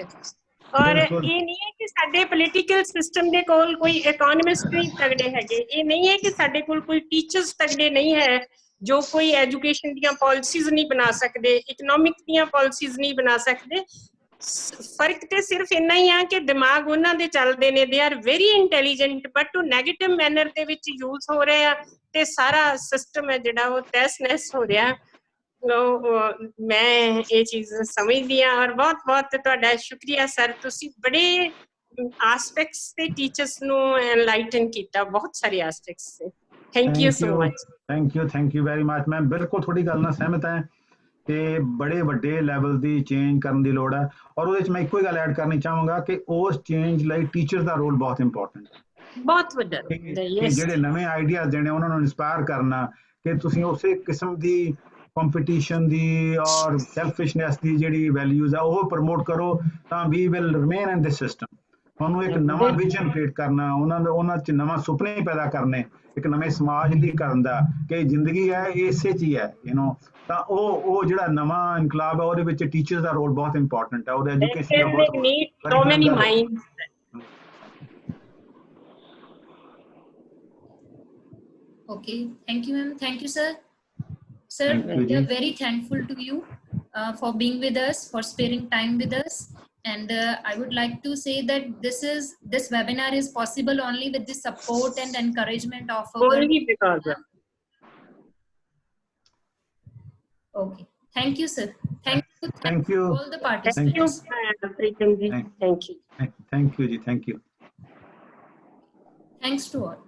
ਔਰ ਇਹ ਨਹੀਂ ਹੈ ਕਿ ਸਾਡੇ ਪੋਲੀਟੀਕਲ ਸਿਸਟਮ ਦੇ ਕੋਲ ਕੋਈ ਇਕਨੋਮਿਸਟ ਨਹੀਂ ਤਗੜੇ ਹੈਗੇ, ਇਹ ਨਹੀਂ ਹੈ ਕਿ ਸਾਡੇ ਕੋਲ ਕੋਈ ਟੀਚਰਸ ਤਗੜੇ ਨਹੀਂ ਹੈ ਜੋ ਕੋਈ ਐਜੂਕੇਸ਼ਨ ਦੀਆਂ ਪਾਲਿਸੀਜ਼ ਨਹੀਂ ਬਣਾ ਸਕਦੇ, ਇਕਨੋਮਿਕ ਦੀਆਂ ਪਾਲਿਸੀਜ਼ ਨਹੀਂ ਬਣਾ ਸਕਦੇ। ਫਰਕ ਤੇ ਸਿਰਫ ਇੰਨਾ ਹੀ ਆ ਕਿ ਦਿਮਾਗ ਉਹਨਾਂ ਦੇ ਚੱਲਦੇ ਨੇ, they are very intelligent but ਉਹ ਨੈਗੇਟਿਵ ਮੈਨਰ ਦੇ ਵਿੱਚ ਯੂਜ਼ ਹੋ ਰਹੇ ਆ ਤੇ ਸਾਰਾ ਸਿਸਟਮ ਹੈ ਜਿਹੜਾ ਉਹ ਤਹਿਸ ਨਹਿਸ ਹੋ ਰਿਹਾ। ਮੈਂ ਇਹ ਚੀਜ਼ ਸਮਝਦੀ ਹਾਂ। ਔਰ ਬਹੁਤ ਬਹੁਤ ਤੁਹਾਡਾ ਸ਼ੁਕਰੀਆ ਸਰ, ਤੁਸੀਂ ਬੜੇ ਆਸਪੈਕਟਸ ਤੇ ਟੀਚਰਸ ਨੂੰ ਐਨਲਾਈਟਨ ਕੀਤਾ, ਬਹੁਤ ਸਾਰੇ ਆਸਪੈਕਟਸ ਤੇ। Thank you so much. Thank you very much. ਮੈਂ ਬਿਲਕੁਲ ਤੁਹਾਡੀ ਗੱਲ ਨਾਲ ਸਹਿਮਤ ਹਾਂ ਕਿ ਬੜੇ ਵੱਡੇ ਲੈਵਲ ਦੀ ਚੇਂਜ ਕਰਨ ਦੀ ਲੋੜ ਹੈ। ਔਰ ਉਹਦੇ ਵਿੱਚ ਮੈਂ ਇੱਕੋ ਹੀ ਗੱਲ ਐਡ ਕਰਨੀ ਚਾਹਾਂਗਾ ਕਿ ਉਸ ਚੇਂਜ ਲਈ ਟੀਚਰ ਦਾ ਰੋਲ ਬਹੁਤ ਇੰਪੋਰਟੈਂਟ ਹੈ। ਬਹੁਤ ਵੱਡਾ ਜਿਹੜੇ ਨਵੇਂ ਆਈਡੀਆਜ਼ ਦੇਣੇ, ਉਹਨਾਂ ਨੂੰ ਇਨਸਪਾਇਰ ਕਰਨਾ ਕਿ ਤੁਸੀਂ ਉਸੇ ਕਿਸਮ ਦੀ ਕੰਪੀਟੀਸ਼ਨ ਦੀ ਔਰ ਸੈਲਫਿਸ਼ਨੈਸ ਦੀ ਜਿਹੜੀ ਵੈਲਿਊਜ਼ ਆ ਉਹ ਪ੍ਰਮੋਟ ਕਰੋ ਤਾਂ we will remain in this system. ਤੁਹਾਨੂੰ ਇੱਕ ਨਵਾਂ ਵਿਜ਼ਨ ਕ੍ਰੀਏਟ ਕਰਨਾ, ਉਹਨਾਂ 'ਚ ਨਵਾਂ ਸੁਪਨੇ ਪੈਦਾ ਕਰਨੇ, ਇੱਕ ਨਵੇਂ ਸਮਾਜ ਲਈ ਕਰਨ ਦਾ ਕਿ ਜ਼ਿੰਦਗੀ ਹੈ ਇਸੇ 'ਚ ਹੀ ਹੈ ਤਾਂ ਉਹ ਜਿਹੜਾ ਨਵਾਂ ਇਨਕਲਾਬ ਹੈ ਉਹਦੇ ਵਿੱਚ ਟੀਚਰ ਦਾ ਰੋਲ ਬਹੁਤ ਇੰਪੋਰਟੈਂਟ ਹੈ, ਉਹਦੇ ਐਜੂਕੇਸ਼ਨ ਦਾ ਬਹੁਤ। Okay, thank you, ma'am. Thank you, sir. Sir, we are very thankful to you for being with us, for sparing time with us. And I would like to say that this webinar is possible only with the support and encouragement of our... Only because of... Okay. Thank you, sir. Thank you you. all the Thank participants. you, Pritam ji. Thank- Thank you. Thank you ji, thank you. Thanks to all.